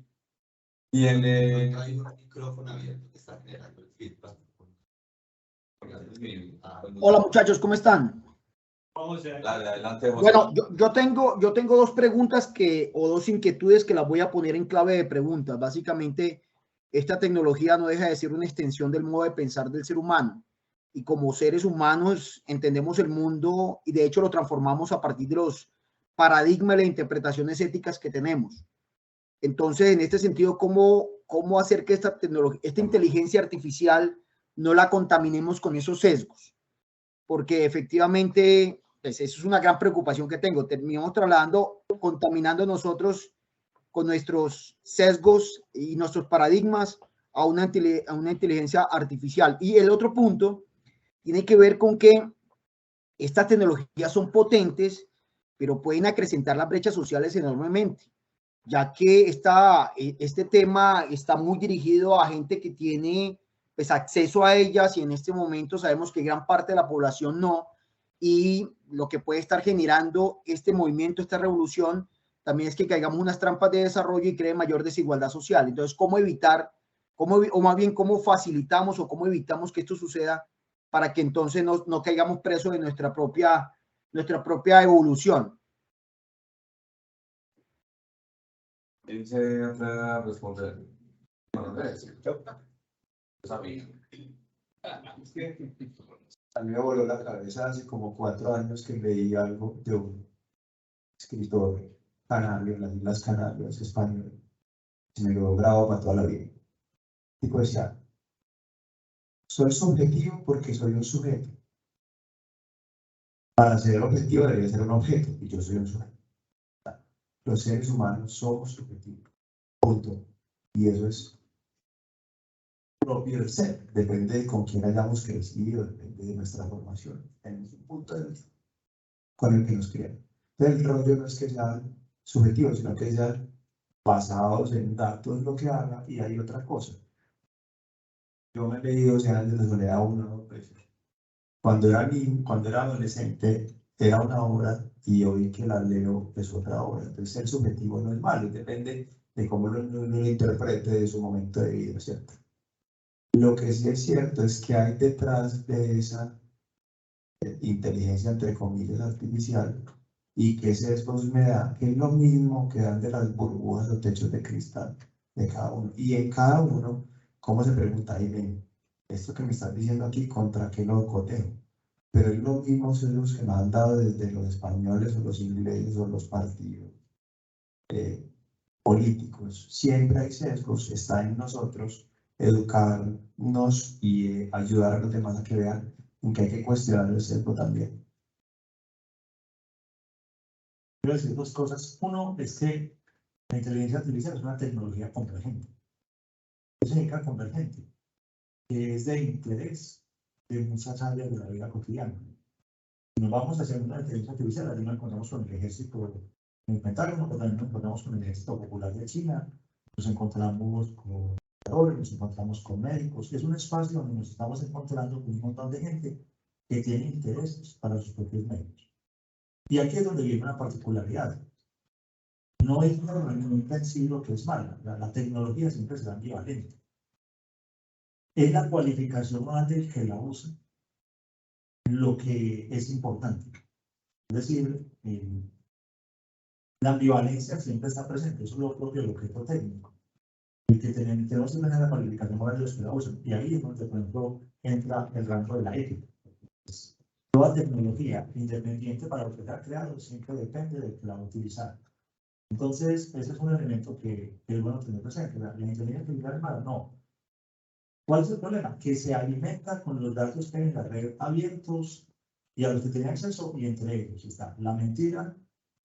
tiene... Hay un micrófono abierto que está generando el feedback. Hola muchachos, ¿cómo están? Adelante, José. Bueno, yo tengo 2 preguntas o 2 inquietudes que las voy a poner en clave de preguntas. Básicamente, esta tecnología no deja de ser una extensión del modo de pensar del ser humano. Y como seres humanos entendemos el mundo y de hecho lo transformamos a partir de los paradigmas e interpretaciones éticas que tenemos. Entonces, en este sentido, ¿cómo hacer que esta tecnología, esta inteligencia artificial no la contaminemos con esos sesgos? Porque efectivamente, pues eso es una gran preocupación que tengo. Terminamos contaminando nosotros con nuestros sesgos y nuestros paradigmas a una inteligencia artificial. Y el otro punto tiene que ver con que estas tecnologías son potentes, pero pueden acrecentar las brechas sociales enormemente, ya que este tema está muy dirigido a gente que tiene pues, acceso a ellas y en este momento sabemos que gran parte de la población no, y lo que puede estar generando este movimiento, esta revolución, también es que caigamos unas trampas de desarrollo y cree mayor desigualdad social. Entonces, ¿cómo evitar, o más bien cómo facilitamos o cómo evitamos que esto suceda para que entonces no caigamos presos de nuestra propia evolución? ¿Quién se atreve a responder? A mí me voló la cabeza hace como 4 años que leí algo de un escritor canario en las Islas Canarias, español. Se me quedó grabado para toda la vida. El tipo decía, soy subjetivo porque soy un sujeto. Para ser objetivo debería ser un objeto y yo soy un sujeto. Los seres humanos somos subjetivos. Punto. Y eso es propio del ser. Depende de con quién hayamos crecido, depende de nuestra formación. Tenemos un punto de vista con el que nos criamos. Entonces, el rollo no es que sean subjetivos, sino que sean basados en datos lo que haga y hay otra cosa. Yo me he leído 100 años de soledad 1 o 2 veces. Cuando era adolescente, era una obra y hoy que la leo es otra obra. Entonces, el subjetivo no es malo, depende de cómo lo interprete de su momento de vida, ¿cierto? Lo que sí es cierto es que hay detrás de esa inteligencia, entre comillas, artificial, y que sesgos me da, que es lo mismo que dan de las burbujas o techos de cristal de cada uno. Y en cada uno, ¿cómo se pregunta? Ahí ven, esto que me estás diciendo aquí, ¿contra qué lo cotejo? Pero es lo mismo sesgos que me han dado desde los españoles o los ingleses o los partidos políticos. Siempre hay sesgos, está en nosotros educarnos y ayudar a los demás a que vean en que hay que cuestionar el sesgo también. Quiero decir 2 cosas. Uno es que La inteligencia artificial es una tecnología convergente. ¿Qué significa convergente? Que es de interés de muchas áreas de la vida cotidiana. Si nos vamos hacia una inteligencia artificial, allí nos encontramos con el ejército en el Pentágono, pero también nos encontramos con el ejército popular de China, nos encontramos con nos encontramos con médicos. Es un espacio donde nos estamos encontrando con un montón de gente que tiene intereses para sus propios medios. Y aquí es donde viene una particularidad. No es una herramienta en sí lo que es mala. La tecnología siempre será ambivalente. Es la cualificación más del que la usa lo que es importante. Es decir, la ambivalencia siempre está presente. Eso es lo propio del objeto técnico. El que tenemos que tener la cualificación moral de los que la usan. Y ahí es donde, por ejemplo, entra el rango de la ética. Toda tecnología, independiente para lo que se ha creado, siempre depende de que la va a utilizar. Entonces, ese es un elemento que es bueno tener presente. La inteligencia artificial es mala, no. ¿Cuál es el problema? Que se alimenta con los datos que hay en la red abiertos y a los que tienen acceso, y entre ellos está la mentira,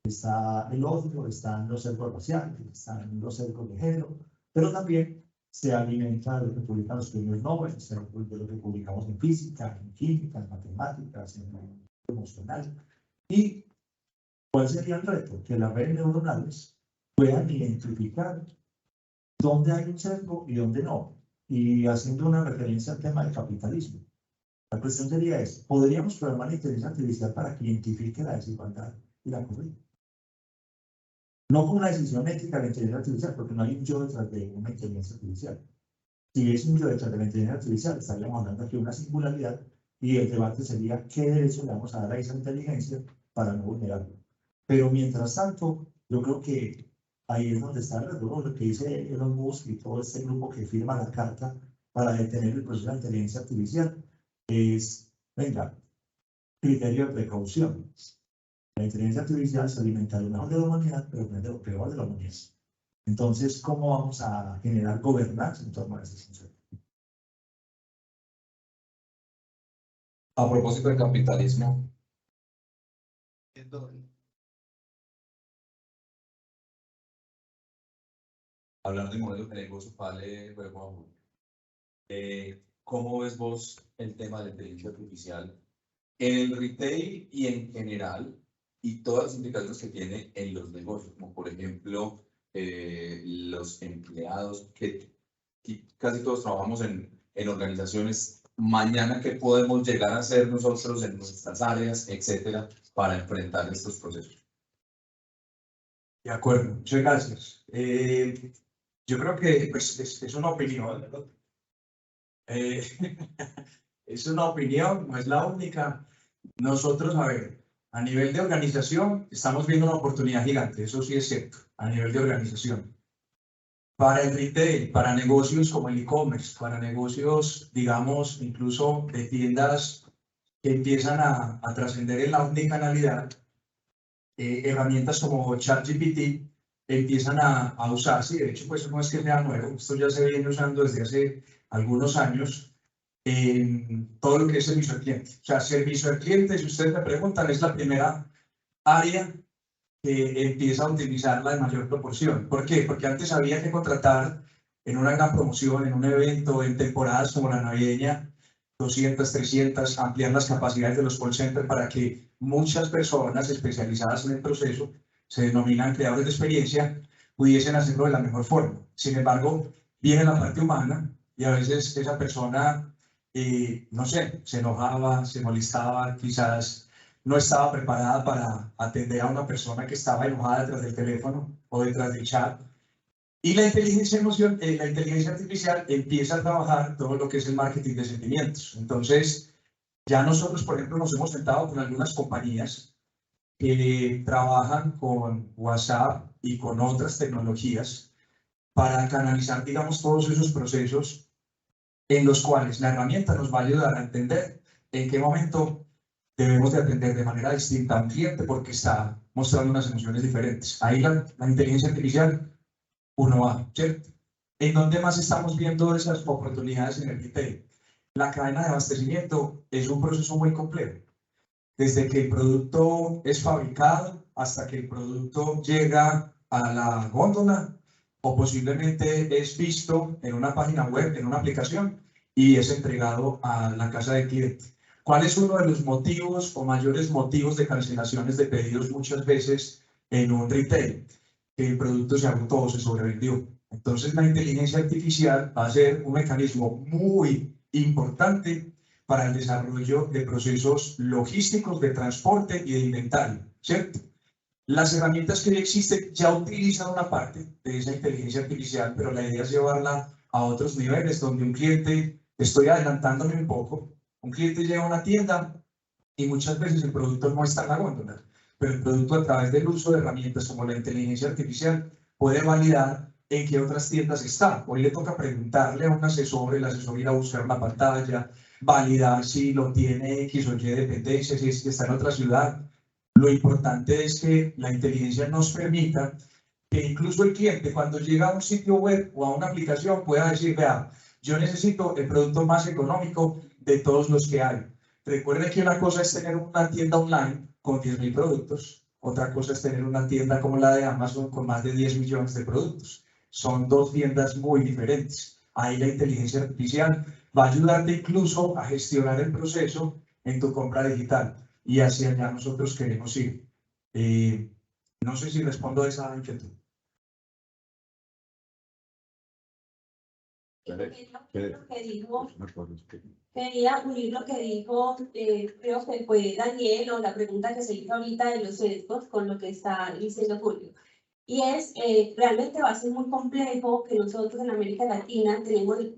está el odio, están los sesgos raciales, están los sesgos de género, pero también se alimenta de lo que publican los premios Nobel, de lo que publicamos en física, en química, en matemáticas, en emocional. ¿Y cuál sería el reto? Que las redes neuronales puedan identificar dónde hay un sesgo y dónde no. Y haciendo una referencia al tema del capitalismo. La cuestión sería ¿podríamos programar la inteligencia artificial para que identifique la desigualdad y la corrija? No con una decisión ética de la inteligencia artificial, porque no hay un yo detrás de una inteligencia artificial. Si es un yo detrás de la inteligencia artificial, estaríamos hablando aquí de una singularidad y el debate sería qué derecho le vamos a dar a esa inteligencia para no vulnerarlo. Pero mientras tanto, yo creo que ahí es donde está el error, lo que dice Elon Musk y todo este grupo que firma la carta para detener el proceso de la inteligencia artificial, es, venga, criterio de precaución. La inteligencia artificial se alimenta de lo mejor de la humanidad, pero no es de lo peor de la humanidad. Entonces, ¿cómo vamos a generar gobernanza en torno a ese concepto? A propósito del capitalismo, hablar de modelos de negocio vale luego a uno. ¿Cómo ves vos el tema de la inteligencia artificial en el retail y en general, y todas las implicaciones que tiene en los negocios, como por ejemplo los empleados, que casi todos trabajamos en organizaciones? Mañana, ¿qué podemos llegar a hacer nosotros en nuestras áreas, etcétera, para enfrentar estos procesos? De acuerdo, muchas gracias. Yo creo que pues, es una opinión, ¿verdad? Es una opinión, no es la única. Nosotros, a ver, a nivel de organización, estamos viendo una oportunidad gigante, eso sí es cierto, a nivel de organización. Para el retail, para negocios como el e-commerce, para negocios, digamos, incluso de tiendas que empiezan a trascender en la omnicanalidad, herramientas como ChatGPT empiezan a usarse. De hecho, pues no es que sea nuevo, esto ya se viene usando desde hace algunos años en todo lo que es servicio al cliente. O sea, servicio al cliente, si ustedes me preguntan, es la primera área que empieza a utilizarla en mayor proporción. ¿Por qué? Porque antes había que contratar en una gran promoción, en un evento, en temporadas como la navideña, 200, 300, ampliar las capacidades de los call centers para que muchas personas especializadas en el proceso, se denominan creadores de experiencia, pudiesen hacerlo de la mejor forma. Sin embargo, viene la parte humana y a veces esa persona, no sé, se enojaba, se molestaba, quizás no estaba preparada para atender a una persona que estaba enojada detrás del teléfono o detrás del chat. Y la inteligencia artificial empieza a trabajar todo lo que es el marketing de sentimientos. Entonces, ya nosotros, por ejemplo, nos hemos sentado con algunas compañías que trabajan con WhatsApp y con otras tecnologías para canalizar, digamos, todos esos procesos en los cuales la herramienta nos va a ayudar a entender en qué momento debemos de atender de manera distinta a un cliente porque está mostrando unas emociones diferentes. Ahí la inteligencia artificial uno va, ¿cierto? ¿En dónde más estamos viendo esas oportunidades en el retail? La cadena de abastecimiento es un proceso muy complejo. Desde que el producto es fabricado hasta que el producto llega a la góndola o posiblemente es visto en una página web, en una aplicación y es entregado a la casa del cliente. ¿Cuál es uno de los motivos o mayores motivos de cancelaciones de pedidos muchas veces en un retail? Que el producto se agotó o se sobrevendió. Entonces la inteligencia artificial va a ser un mecanismo muy importante para el desarrollo de procesos logísticos, de transporte y de inventario, ¿cierto? Las herramientas que hoy existen ya utilizan una parte de esa inteligencia artificial, pero la idea es llevarla a otros niveles, donde un cliente, estoy adelantándome un poco, un cliente llega a una tienda y muchas veces el producto no está en la góndola, pero el producto a través del uso de herramientas como la inteligencia artificial puede validar en qué otras tiendas está. Hoy le toca preguntarle a un asesor, el asesor ir a buscar una pantalla, validar si lo tiene X o Y dependencia, si está en otra ciudad. Lo importante es que la inteligencia nos permita que incluso el cliente cuando llega a un sitio web o a una aplicación pueda decir, vea, yo necesito el producto más económico de todos los que hay. Recuerde que una cosa es tener una tienda online con 10.000 productos, otra cosa es tener una tienda como la de Amazon con más de 10 millones de productos. Son dos tiendas muy diferentes. Ahí la inteligencia artificial va a ayudarte incluso a gestionar el proceso en tu compra digital. Y hacia allá nosotros queremos ir. No sé si respondo a esa inquietud. Quería unir lo que dijo, creo que fue Daniel, o la pregunta que se hizo ahorita de los sesgos con lo que está diciendo Julio. Y es, realmente va a ser muy complejo que nosotros en América Latina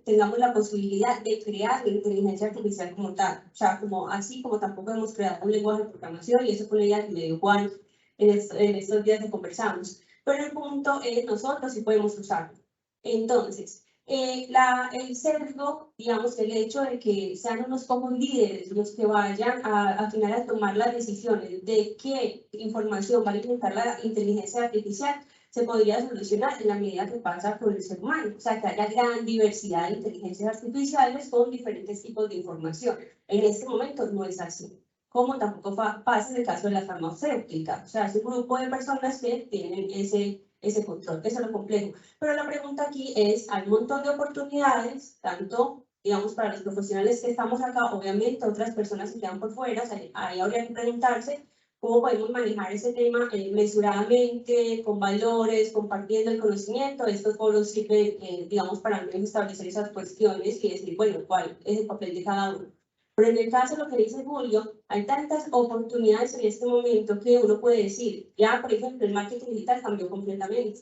tengamos la posibilidad de crear la inteligencia artificial como tal. O sea, así como tampoco hemos creado un lenguaje de programación, y eso fue una idea que me dio Juan en estos días que conversamos. Pero el punto es, nosotros sí podemos usarlo. Entonces, el sesgo, digamos, el hecho de que sean unos pocos líderes los que vayan al final a tomar las decisiones de qué información va a alimentar la inteligencia artificial, se podría solucionar en la medida que pasa con el ser humano. O sea, que haya gran diversidad de inteligencias artificiales con diferentes tipos de información. En este momento no es así. Como tampoco pasa en el caso de la farmacéutica. O sea, es un grupo de personas que tienen ese control, eso es lo complejo. Pero la pregunta aquí es, hay un montón de oportunidades, tanto, digamos, para los profesionales que estamos acá, obviamente otras personas que quedan por fuera, o sea, ahí habría que preguntarse cómo podemos manejar ese tema mesuradamente, con valores, compartiendo el conocimiento. Estos foros sirven, digamos, para establecer esas cuestiones y decir, bueno, cuál es el papel de cada uno. Pero en el caso de lo que dice Julio, hay tantas oportunidades en este momento que uno puede decir, ya por ejemplo el marketing digital cambió completamente.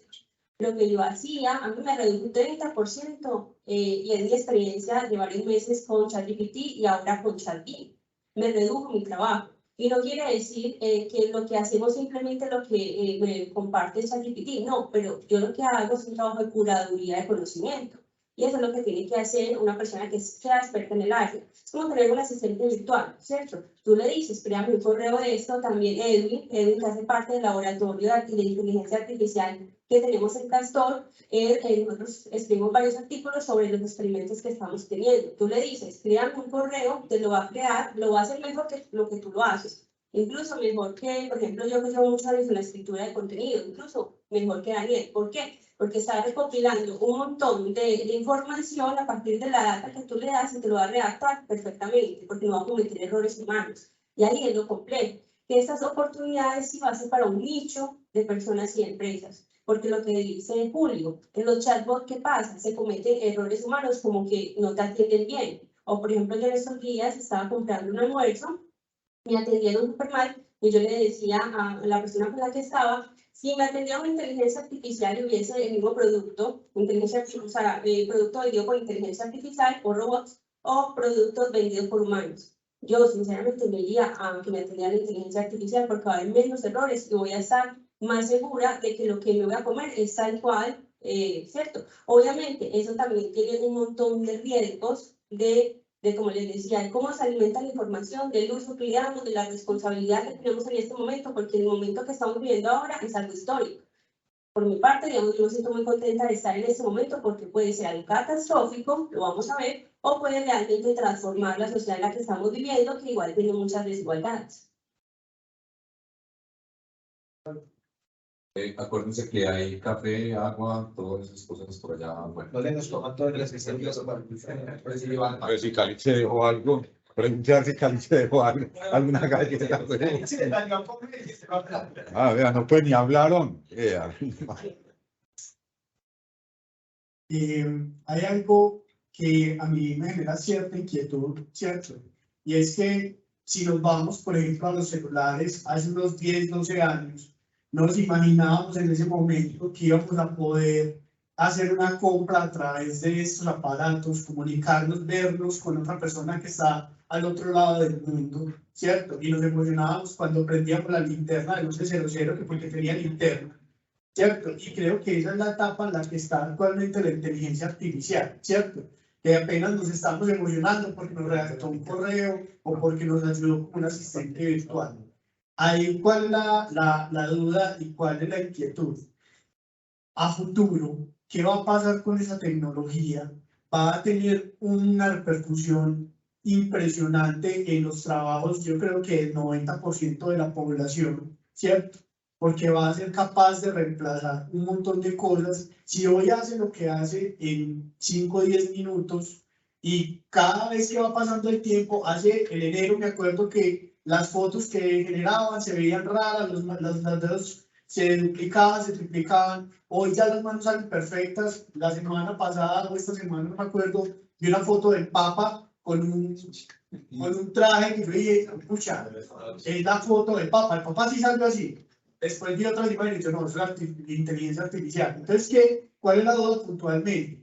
Lo que yo hacía, a mí me redujo un 30% y es mi experiencia de varios meses con ChatGPT y ahora con ChatGPT. Me redujo mi trabajo. Y no quiere decir que lo que hacemos simplemente lo que me comparte ChatGPT, no, pero yo lo que hago es un trabajo de curaduría de conocimiento. Y eso es lo que tiene que hacer una persona que sea experta en el área. Es como tener un asistente virtual, ¿cierto? Tú le dices, créame un correo de esto, también Edwin que hace parte del laboratorio de inteligencia artificial que tenemos en Castor, nosotros escribimos varios artículos sobre los experimentos que estamos teniendo. Tú le dices, créame un correo, te lo va a crear, lo va a hacer mejor que lo que tú lo haces. Incluso mejor que, por ejemplo, yo que llevo muchos años en la escritura de contenido, incluso mejor que Daniel. ¿Por qué? Porque está recopilando un montón de información a partir de la data que tú le das y te lo va a redactar perfectamente, porque no va a cometer errores humanos. Y ahí es lo complejo, que estas oportunidades sí va a ser para un nicho de personas y empresas. Porque lo que dice Julio, en los chatbots, ¿qué pasa? Se cometen errores humanos como que no te atienden bien. O, por ejemplo, yo en estos días estaba comprando un almuerzo, me atendieron súper mal y yo le decía a la persona con la que estaba, si me atendiera una inteligencia artificial y hubiese el mismo producto, producto vendido por inteligencia artificial o robots, o productos vendidos por humanos. Yo sinceramente me iría a que me atendiera la inteligencia artificial porque va a haber menos errores y voy a estar más segura de que lo que me voy a comer es tal cual, ¿cierto? Obviamente, eso también tiene un montón de riesgos de como les decía, de cómo se alimenta la información, del uso que le damos, de la responsabilidad que tenemos en este momento, porque el momento que estamos viviendo ahora es algo histórico. Por mi parte, digamos, yo me siento muy contenta de estar en este momento porque puede ser algo catastrófico, lo vamos a ver, o puede realmente transformar la sociedad en la que estamos viviendo, que igual tiene muchas desigualdades. Acuérdense que hay café, agua, todas esas cosas por allá. Bueno. No le nos toman todas las especialidades para A ver si Caliche dejó algo. Preguntar si Caliche dejó algo, alguna galleta. Ah, vea, no pues ni hablaron. Hay algo que a mí me genera cierta inquietud, ¿cierto? Y es que si nos vamos, por ejemplo, a los celulares, hace unos 10, 12 años, no nos imaginábamos en ese momento que íbamos a poder hacer una compra a través de estos aparatos, comunicarnos, vernos con otra persona que está al otro lado del mundo, ¿cierto? Y nos emocionábamos cuando prendíamos la linterna del 1100, que porque tenía linterna, ¿cierto? Y creo que esa es la etapa en la que está actualmente la inteligencia artificial, ¿cierto? Que apenas nos estamos emocionando porque nos redactó un correo o porque nos ayudó con un asistente virtual. Ahí, ¿cuál es la duda y cuál es la inquietud? A futuro, ¿qué va a pasar con esa tecnología? Va a tener una repercusión impresionante en los trabajos, yo creo que el 90% de la población, ¿cierto? Porque va a ser capaz de reemplazar un montón de cosas. Si hoy hace lo que hace en 5 o 10 minutos y cada vez que va pasando el tiempo, en enero me acuerdo que las fotos que generaban se veían raras, los dedos se duplicaban, se triplicaban. Hoy ya las manos salen perfectas. La semana pasada o esta semana, no me acuerdo, vi una foto del Papa con un traje que yo dije, escucha, es la foto del Papa. El Papa sí salió así. Después vi otras imágenes y yo, no, es la inteligencia artificial. Entonces, ¿cuál es la duda puntualmente?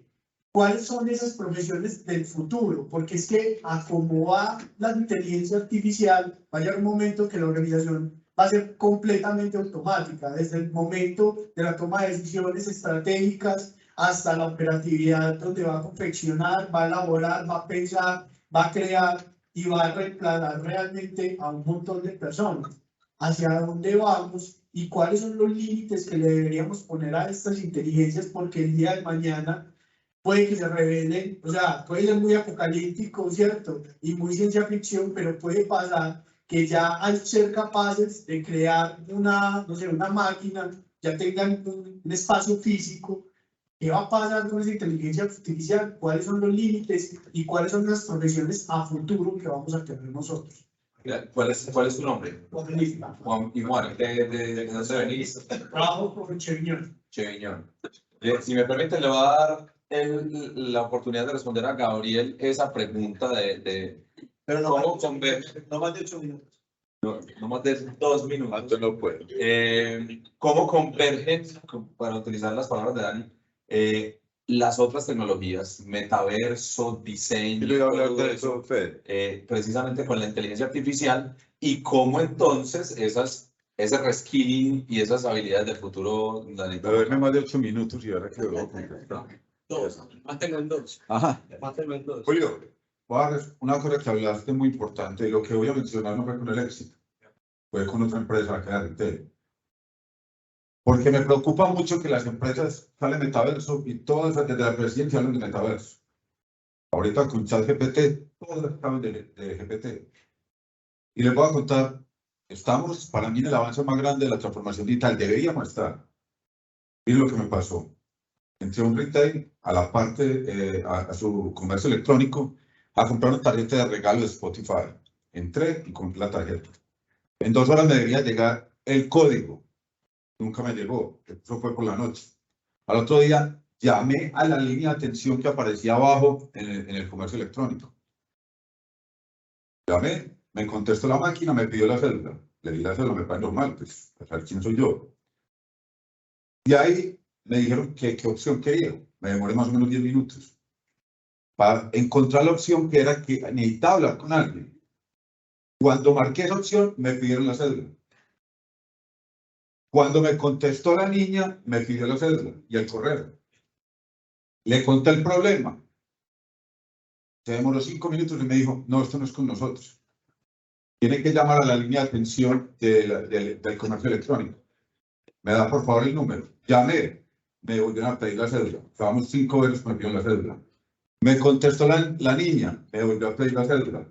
¿Cuáles son esas profesiones del futuro? Porque es que a cómo va la inteligencia artificial, va a llegar un momento que la organización va a ser completamente automática, desde el momento de la toma de decisiones estratégicas hasta la operatividad, donde va a confeccionar, va a elaborar, va a pensar, va a crear y va a reemplazar realmente a un montón de personas. ¿Hacia dónde vamos y cuáles son los límites que le deberíamos poner a estas inteligencias? Porque el día de mañana puede que se revelen, o sea, puede ser muy apocalíptico, ¿cierto? Y muy ciencia ficción, pero puede pasar que ya al ser capaces de crear una, no sé, una máquina, ya tengan un espacio físico. ¿Qué va a pasar con esa inteligencia artificial? ¿Cuáles son los límites y cuáles son las profesiones a futuro que vamos a tener nosotros? ¿Cuál es tu nombre? Juan Igual. ¿De dónde venís? Trabajo con Cheviñón. Cheviñón. Si me permite, le voy a dar la oportunidad de responder a Gabriel esa pregunta Pero no, ¿cómo convergen? no más de 8 minutos. No más de 2 minutos. Antes no puedo. ¿Cómo convergen, para utilizar las palabras de Dani, las otras tecnologías, metaverso, diseño, Yo le voy a hablar de eso, Fede. Precisamente con la inteligencia artificial y cómo entonces ese reskilling y esas habilidades del futuro? Pero denme más de 8 minutos y ahora que lo voy a contestar. 2, mátenlo en 2. Ajá. Mátenlo en 2. Julio, una cosa que hablaste muy importante, lo que voy a mencionar no fue con el éxito, fue con otra empresa, la que era Retail. Porque me preocupa mucho que las empresas salen metaverso y todas desde la presidencia hablan de metaverso. Ahorita con ChatGPT, todas hablan de GPT. Y les voy a contar, estamos para mí en el avance más grande de la transformación digital, deberíamos estar. Miren lo que me pasó. Entré a un retail, a la parte, a su comercio electrónico, a comprar una tarjeta de regalo de Spotify. Entré y compré la tarjeta. En 2 horas me debía llegar el código. Nunca me llegó, eso fue por la noche. Al otro día llamé a la línea de atención que aparecía abajo en el comercio electrónico. Llamé, me contestó la máquina, me pidió la cédula. Le di la cédula, me parece normal, pues, a ver quién soy yo. Y ahí me dijeron qué opción quería. Me demoré más o menos 10 minutos para encontrar la opción que era que necesitaba hablar con alguien. Cuando marqué esa opción, me pidieron la cédula. Cuando me contestó la niña, me pidió la cédula y el correo. Le conté el problema. Se demoró 5 minutos y me dijo, no, esto no es con nosotros. Tiene que llamar a la línea de atención del comercio electrónico. Me da por favor el número. Llamé, me volvieron a pedir la cédula. Estábamos 5 veces que me pidieron la cédula. Me contestó la niña, me volvió a pedir la cédula.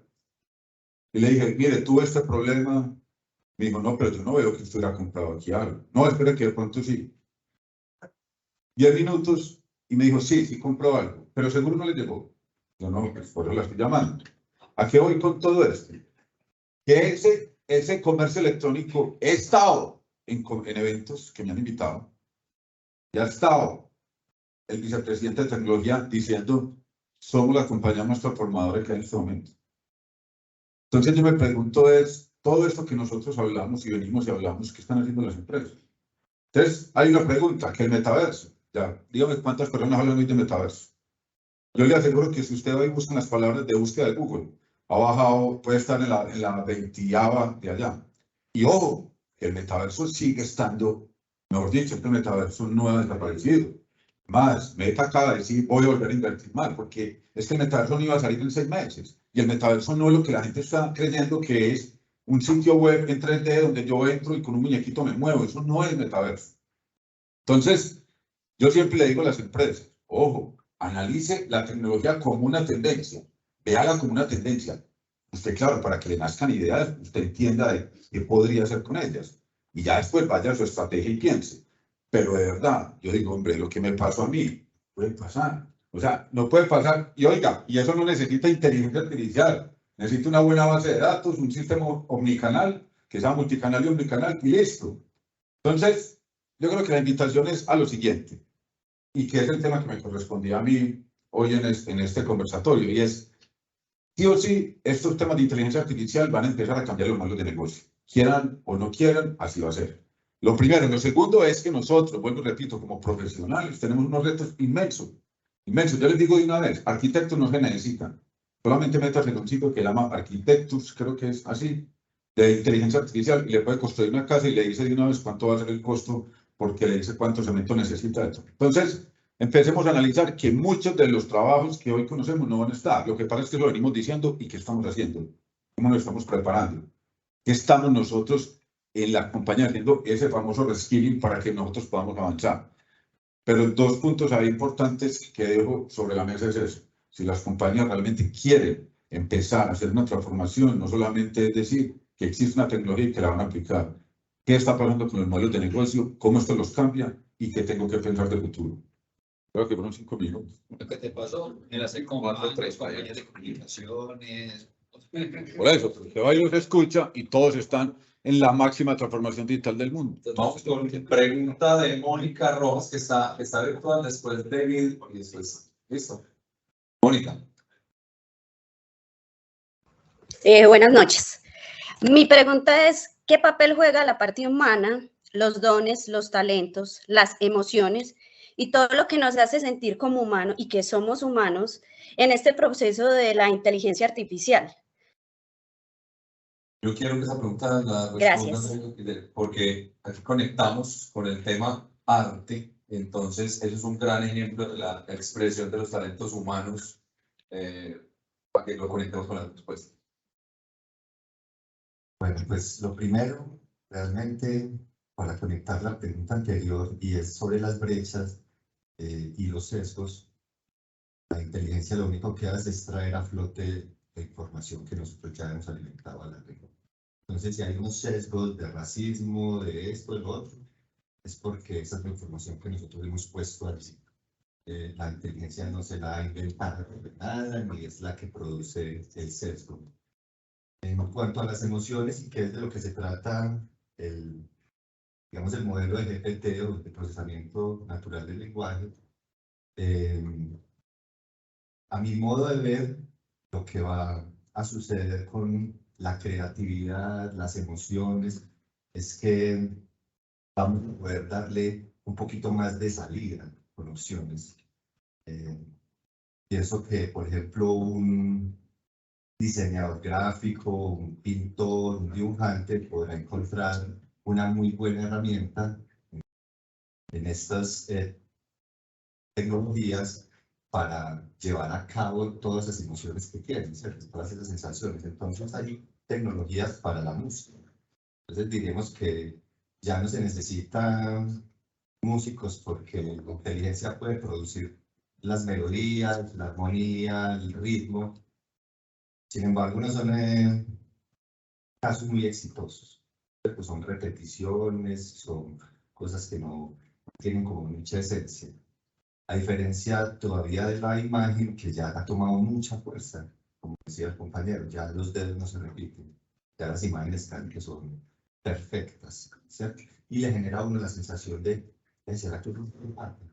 Y le dije, mire, tuve este problema Me dijo, no, pero yo no veo que usted hubiera comprado aquí algo. No, espere que de pronto sí. 10 minutos y me dijo, sí, sí compró algo, pero seguro no le llegó. Yo no, pues por eso la estoy llamando. ¿A qué voy con todo esto? Que ese comercio electrónico he estado en eventos que me han invitado. Ya ha estado el vicepresidente de tecnología diciendo, somos la compañía más transformadora que hay en este momento. Entonces yo me pregunto es, todo esto que nosotros hablamos y venimos y hablamos, ¿qué están haciendo las empresas? Entonces hay una pregunta, que el metaverso. Ya, dígame cuántas personas hablan hoy de metaverso. Yo le aseguro que si usted hoy busca las palabras de búsqueda de Google, ha bajado, puede estar en la 20ª de allá. Y ojo, el metaverso sigue estando, mejor dicho, el metaverso no ha desaparecido. Más, Meta acaba de decir, voy a volver a invertir más, porque es que el metaverso no iba a salir en 6 meses. Y el metaverso no es lo que la gente está creyendo que es un sitio web en 3D donde yo entro y con un muñequito me muevo. Eso no es metaverso. Entonces, yo siempre le digo a las empresas, ojo, analice la tecnología como una tendencia, véala como una tendencia. Usted, claro, para que le nazcan ideas, usted entienda de qué podría hacer con ellas. Y ya después vaya a su estrategia y piense. Pero de verdad, yo digo, hombre, lo que me pasó a mí puede pasar. O sea, no puede pasar. Y oiga, y eso no necesita inteligencia artificial. Necesita una buena base de datos, un sistema omnicanal, que sea multicanal y omnicanal, y listo. Entonces, yo creo que la invitación es a lo siguiente, y que es el tema que me correspondía a mí hoy en este conversatorio, y es, sí o sí, estos temas de inteligencia artificial van a empezar a cambiar los modelos de negocio. Quieran o no quieran, así va a ser. Lo primero. Lo segundo es que nosotros, vuelvo y repito, como profesionales, tenemos unos retos inmensos. Inmensos. Yo les digo de una vez, arquitectos no se necesitan. Solamente métase en un sitio que llama Arquitectus, creo que es así, de inteligencia artificial, y le puede construir una casa y le dice de una vez cuánto va a ser el costo, porque le dice cuánto cemento necesita. Entonces, empecemos a analizar que muchos de los trabajos que hoy conocemos no van a estar. Lo que pasa es que lo venimos diciendo y qué estamos haciendo, cómo nos estamos preparando, qué estamos nosotros en la compañía haciendo ese famoso reskilling para que nosotros podamos avanzar. Pero 2 puntos ahí importantes que dejo sobre la mesa es eso. Si las compañías realmente quieren empezar a hacer una transformación, no solamente es decir que existe una tecnología y que la van a aplicar. ¿Qué está pasando con los modelos de negocio? ¿Cómo esto los cambia? ¿Y qué tengo que pensar de futuro? Creo que fueron 5 minutos. Lo que te pasó en hacer como 3 compañías de comunicaciones. Por eso, usted va y los escucha y todos están en la máxima transformación digital del mundo. Vamos con pregunta de Mónica Rojas, que está virtual, después David, y después, listo. Mónica. Buenas noches. Mi pregunta es, ¿qué papel juega la parte humana, los dones, los talentos, las emociones y todo lo que nos hace sentir como humanos y que somos humanos en este proceso de la inteligencia artificial? Yo quiero que esa pregunta la respondas, porque aquí conectamos con el tema arte, entonces eso es un gran ejemplo de la expresión de los talentos humanos, para que lo conectemos con la respuesta. Bueno, pues lo primero, realmente, para conectar la pregunta anterior, y es sobre las brechas y los sesgos, la inteligencia lo único que hace es traer a flote la información que nosotros ya hemos alimentado a la red. Entonces, si hay unos sesgos de racismo, de esto, de lo otro, es porque esa es la información que nosotros hemos puesto allí. La inteligencia no se la ha inventado de nada, ni es la que produce el sesgo. En cuanto a las emociones y qué es de lo que se trata digamos, el modelo de GPT o de procesamiento natural del lenguaje, a mi modo de ver, lo que va a suceder con la creatividad, las emociones, es que vamos a poder darle un poquito más de salida con opciones. Pienso que, por ejemplo, un diseñador gráfico, un pintor, un dibujante podrá encontrar una muy buena herramienta en estas tecnologías para llevar a cabo todas las emociones que quieren, ¿cierto? Todas esas sensaciones. Entonces hay tecnologías para la música. Entonces diríamos que ya no se necesitan músicos porque la inteligencia puede producir las melodías, la armonía, el ritmo. Sin embargo, no son casos muy exitosos. Pues son repeticiones, son cosas que no tienen como mucha esencia. A diferencia todavía de la imagen, que ya ha tomado mucha fuerza, como decía el compañero, ya los dedos no se repiten, ya las imágenes están que son perfectas, ¿cierto? Y le genera a uno la sensación de ¿será que no es parte?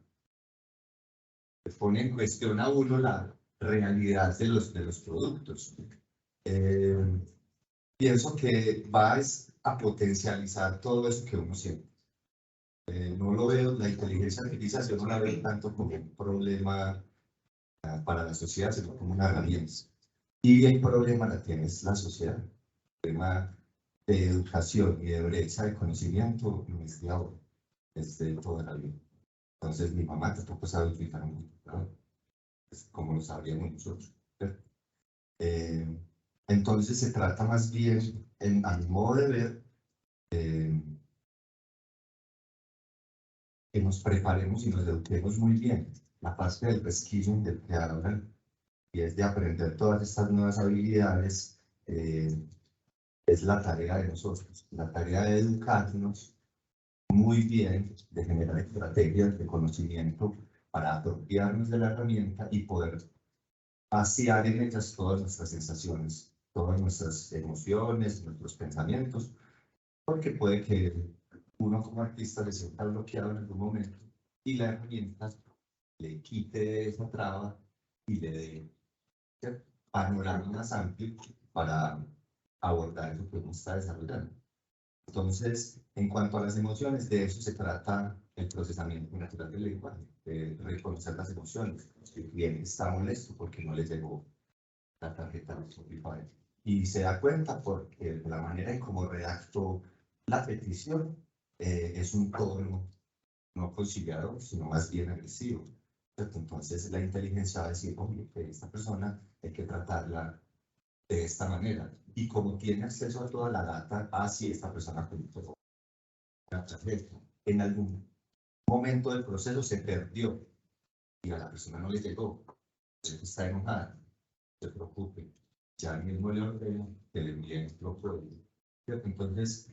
Le pone en cuestión a uno la realidad de los productos. Pienso que va a potencializar todo eso que uno siente. No lo veo, la inteligencia artificial yo no la veo tanto como un problema para la sociedad, sino como una herramienta. Y el problema la tiene la sociedad. El problema de educación y de brecha de conocimiento no es de ahora, es de toda la vida. Entonces mi mamá tampoco sabe utilizar un computador, como lo sabríamos nosotros. Entonces se trata más bien, a mi modo de ver, que nos preparemos y nos eduquemos muy bien. La parte del reskilling del que hablan, y es de aprender todas estas nuevas habilidades, es la tarea de nosotros, la tarea de educarnos muy bien, de generar estrategias de conocimiento para apropiarnos de la herramienta y poder vaciar en ellas todas nuestras sensaciones, todas nuestras emociones, nuestros pensamientos, porque puede que uno como artista se sienta bloqueado en algún momento y la herramienta le quite esa traba y le dé panorama más amplio para abordar eso que uno está desarrollando. Entonces, en cuanto a las emociones, de eso se trata el procesamiento natural del lenguaje, de reconocer las emociones. Si el cliente está molesto porque no le llegó la tarjeta de Spotify y se da cuenta porque de la manera en cómo redactó la petición es un tono no conciliador, sino más bien agresivo. Entonces, la inteligencia va a decir, oye, que esta persona hay que tratarla de esta manera. Y como tiene acceso a toda la data, si esta persona en algún momento del proceso se perdió y a la persona no le llegó, está enojada, no se preocupe, ya mismo le ordeno que le envíen otro código. Entonces,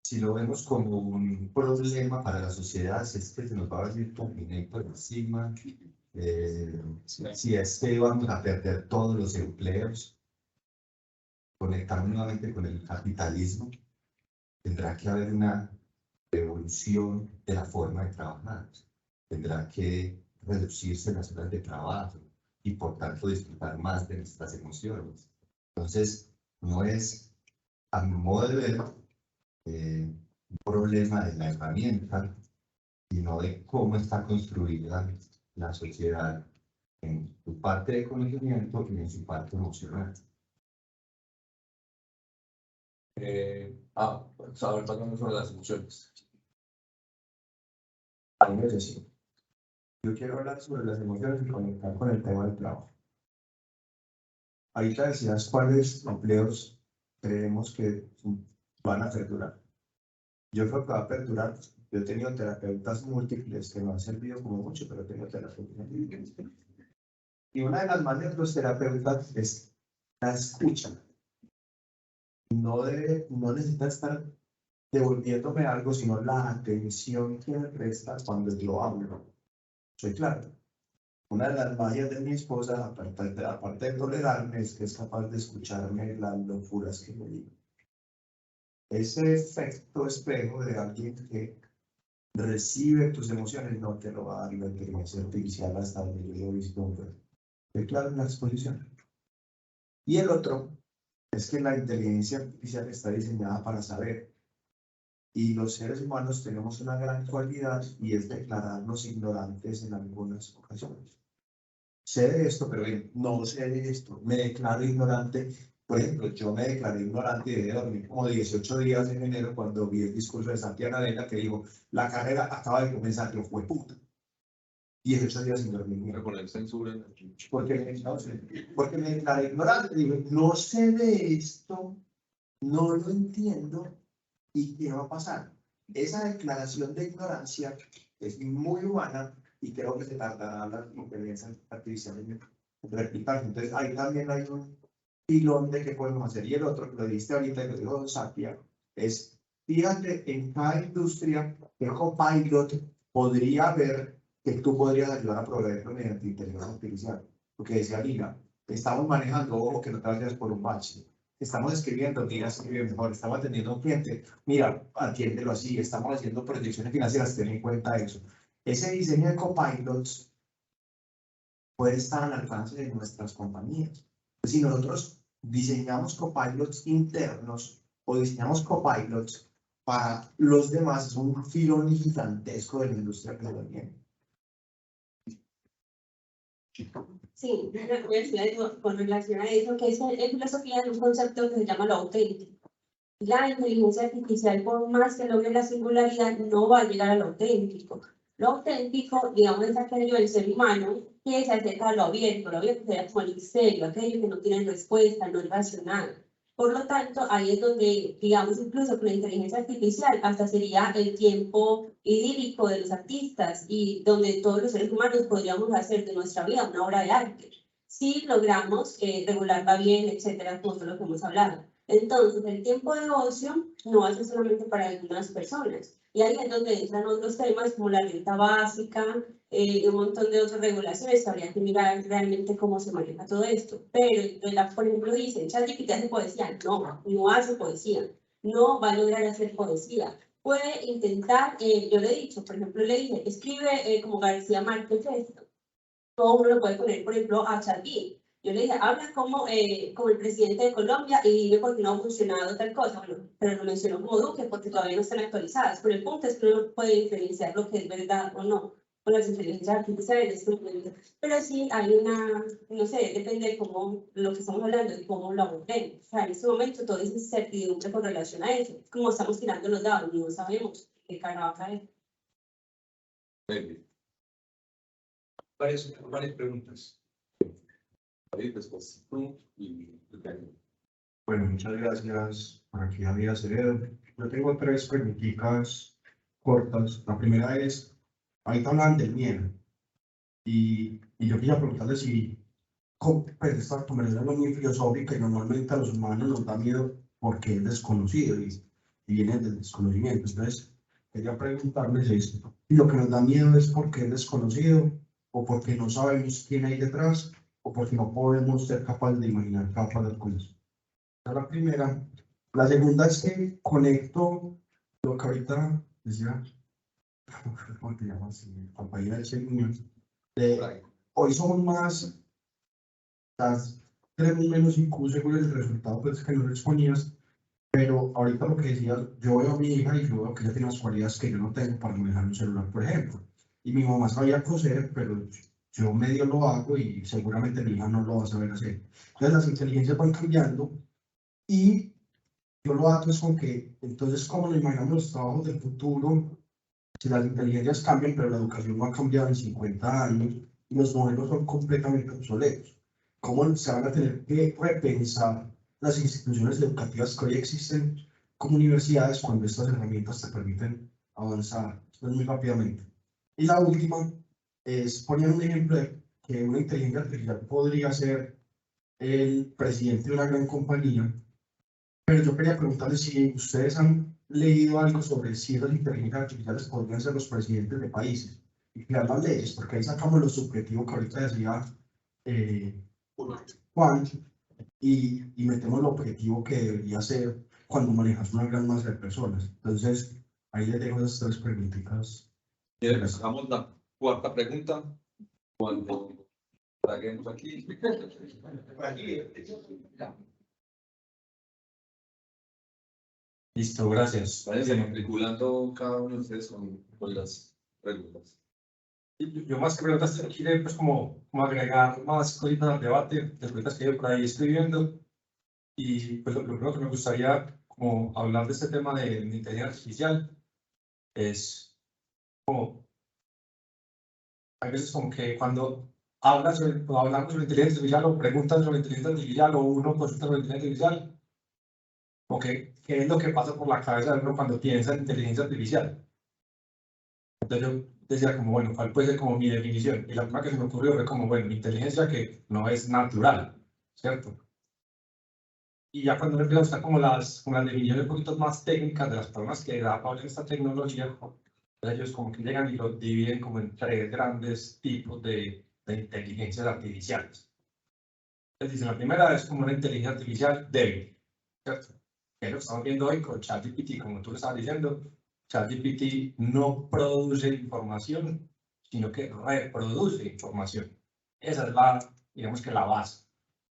si lo vemos como un problema para la sociedad, si es que se nos va a venir Terminator encima, si es que vamos a perder todos los empleos, conectamos nuevamente con el capitalismo, tendrá que haber una evolución de la forma de trabajar, tendrá que reducirse las horas de trabajo y por tanto disfrutar más de nuestras emociones. Entonces, no es, a mi modo de ver, un problema de la herramienta, sino de cómo está construida la sociedad en su parte de conocimiento y en su parte emocional. Saber pasando sobre las emociones. Sí. Yo quiero hablar sobre las emociones y conectar con el tema del trabajo. Ahorita decías cuáles empleos creemos que van a perdurar. Yo creo que va a perdurar. Yo he tenido terapeutas múltiples que me han servido como mucho, pero he tenido terapeutas múltiples. Y una de las maneras de los terapeutas es la escucha. No necesita estar devolviéndome algo, sino la atención que me presta cuando yo hablo. Soy claro. Una de las magias de mi esposa, aparte de tolerarme, es que es capaz de escucharme las locuras que me digo. Ese efecto espejo de alguien que recibe tus emociones no te lo va a dar la inteligencia artificial hasta donde yo lo he visto. Soy claro en la exposición. Y el otro es que la inteligencia artificial está diseñada para saber. Y los seres humanos tenemos una gran cualidad y es declararnos ignorantes en algunas ocasiones. Sé de esto, pero no sé de esto. Me declaro ignorante. Por ejemplo, yo me declaré ignorante y dejé de dormir como 18 días en enero cuando vi el discurso de Santiago Adela que dijo, la carrera acaba de comenzar, lo fue puta. 18 días sin dormir. Pero con el censura. Porque me declaré ignorante. Digo, no sé de esto, no lo entiendo. ¿Y qué va a pasar? Esa declaración de ignorancia es muy humana y creo que se tardará la inteligencia artificial en replicarse. Entonces, ahí también hay un pilón de qué podemos hacer. Y el otro, que lo diste ahorita, que lo dijo Santiago, Es, fíjate en cada industria qué copilot podría haber que tú podrías ayudar a proveerlo mediante inteligencia artificial. Porque decía Lina, estamos manejando, ojo que no te vayas por un bache. Estamos escribiendo, mira, escribe mejor. Estamos atendiendo a un cliente, mira, atiéndelo así. Estamos haciendo proyecciones financieras, ten en cuenta eso. Ese diseño de copilots puede estar al alcance de nuestras compañías. Si nosotros diseñamos copilots internos o diseñamos copilots para los demás, es un filón gigantesco de la industria que lo viene. Sí, voy a decir algo con relación a eso, que es en filosofía de un concepto que se llama lo auténtico. La inteligencia artificial, por más que logre la singularidad, no va a llegar a lo auténtico. Lo auténtico, digamos, es aquello del ser humano que se acerca a lo abierto sería como el misterio, aquello que no tiene respuesta, no es racional. Por lo tanto, ahí es donde, digamos, incluso con la inteligencia artificial, hasta sería el tiempo idílico de los artistas y donde todos los seres humanos podríamos hacer de nuestra vida una obra de arte, si logramos regularla bien, etcétera, todo lo que hemos hablado. Entonces, el tiempo de ocio no va a ser solamente para algunas personas. Y ahí es donde entran otros temas como la renta básica y un montón de otras regulaciones. Habría que mirar realmente cómo se maneja todo esto. Pero, por ejemplo, dicen, ChatGPT hace poesía. No, no hace poesía. No va a lograr hacer poesía. Puede intentar, yo le he dicho, por ejemplo, le dije, escribe como García Márquez esto. Todo uno lo puede poner, por ejemplo, a ChatGPT. Yo le dije, habla como el presidente de Colombia y dime por qué no ha funcionado tal cosa. Bueno, pero lo mencionó como Duque porque todavía no están actualizadas. Pero el punto es que uno puede diferenciar lo que es verdad o no con las inteligencias artificiales. Pero sí hay una, no sé, depende de cómo lo que estamos hablando y cómo lo abordemos. O sea, en este momento todo es incertidumbre con relación a eso. Como estamos tirando los dados, no sabemos qué cara va a caer. Varias preguntas. Bueno, muchas gracias por aquí, David Acevedo. Yo tengo 3 preguntitas cortas. La primera es, ahorita hablan del miedo. Y yo quería preguntarle si, pues esta conversación es muy filosófica y normalmente a los humanos nos da miedo porque es desconocido y viene del desconocimiento. Entonces, quería preguntarles esto. ¿Y lo que nos da miedo es porque es desconocido o porque no sabemos quién hay detrás o porque no podemos ser capaces de imaginar capas de cosas? Esa es la primera. La segunda es que conecto lo que ahorita decía, ¿cómo te llamas? Compañera de Seguimiento. Hoy somos más, tenemos menos IQ según el resultado pues, que nos exponías, pero ahorita lo que decías, yo veo a mi hija y yo veo que ella tiene las cualidades que yo no tengo para manejar un celular, por ejemplo. Y mi mamá sabía coser, pero yo medio lo hago y seguramente mi hija no lo va a saber hacer. Entonces las inteligencias van cambiando y yo lo hago es con que, entonces, ¿cómo nos imaginamos los trabajos del futuro? Si las inteligencias cambian, pero la educación no ha cambiado en 50 años y los modelos son completamente obsoletos. ¿Cómo se van a tener que repensar las instituciones educativas que hoy existen como universidades cuando estas herramientas te permiten avanzar? Entonces, muy rápidamente. Y la última es poner un ejemplo de que una inteligencia artificial podría ser el presidente de una gran compañía, pero yo quería preguntarles si ustedes han leído algo sobre si esas inteligencias artificiales podrían ser los presidentes de países y crear las leyes, porque ahí sacamos lo subjetivo que ahorita decía Juan y metemos lo objetivo que debería ser cuando manejas una gran masa de personas. Entonces, ahí les dejo esas 3 preguntitas. Hagamos la 4ª pregunta. Cuando traguemos aquí. Listo, gracias. Váyanse matriculando cada uno de ustedes con las preguntas. Yo más que preguntas quiero pues como agregar más cositas al debate, de preguntas que yo por ahí estoy viendo. Y pues lo primero que me gustaría como hablar de este tema de inteligencia artificial es como, hay veces como que cuando hablamos sobre inteligencia artificial o preguntan sobre inteligencia artificial o uno consulta sobre inteligencia artificial, ¿qué es lo que pasa por la cabeza de uno cuando piensa en inteligencia artificial? Entonces yo decía como, bueno, ¿cuál puede ser como mi definición? Y la primera que se me ocurrió fue como, bueno, inteligencia que no es natural, ¿cierto? Y ya cuando uno empieza a buscar como las definiciones un poquito más técnicas de las personas que hablan esta tecnología, ellos como que llegan y lo dividen como en 3 grandes tipos de inteligencias artificiales. Les dicen, la primera es como una inteligencia artificial débil, ¿cierto? Que es lo que estamos viendo hoy con ChatGPT, como tú lo estabas diciendo. ChatGPT no produce información, sino que reproduce información. Esa es digamos que la base.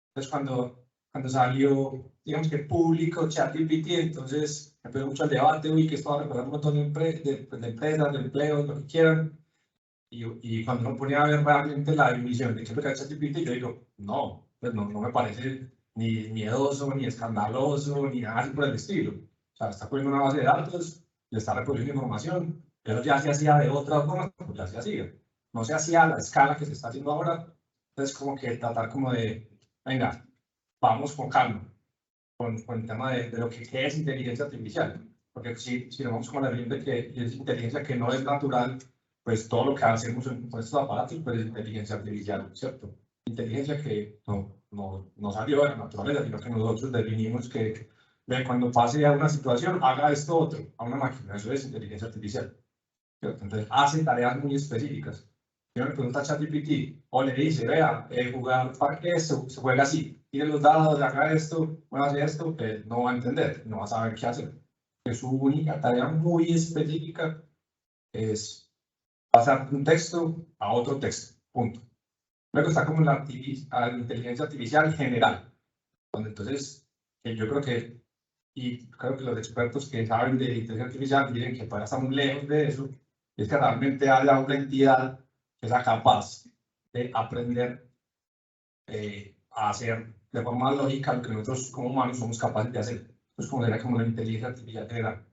Entonces, cuando salió, digamos que público ChatGPT, entonces empezó mucho el debate, uy, que esto va a recuperar un montón de empresas, de empleos, lo que quieran. Y cuando uno ponía a ver realmente la definición de qué es lo que es ChatGPT, yo digo, no, pues no me parece ni miedoso, ni escandaloso, ni nada así por el estilo. O sea, está poniendo una base de datos, le está reproduciendo información, pero ya se hacía de otra forma, pues ya se hacía. No se hacía a la escala que se está haciendo ahora. Entonces, como que tratar como de, venga, vamos con calma, con el tema de lo que es inteligencia artificial. Porque si nos vamos con la línea de que es inteligencia que no es natural, pues todo lo que hacemos con estos aparatos pues es inteligencia artificial, ¿cierto? Inteligencia que no salió de la naturaleza, sino que nosotros definimos que cuando pase a una situación, haga esto otro, a una máquina. Eso es inteligencia artificial, ¿cierto? Entonces, hace tareas muy específicas. Si uno le pregunta a ChatGPT o le dice, vea, jugar parque se juega así, tiene los dados, haga esto, bueno, hace esto, pues no va a entender, no va a saber qué hacer. Que su única tarea muy específica es pasar un texto a otro texto, punto. Luego está como la inteligencia artificial general, donde entonces yo creo que, y creo que los expertos que saben de inteligencia artificial dicen que todavía estamos lejos de eso, es que realmente haya una entidad que sea capaz de aprender a hacer de forma lógica lo que nosotros como humanos somos capaces de hacer. Pues como sería como la inteligencia artificial general,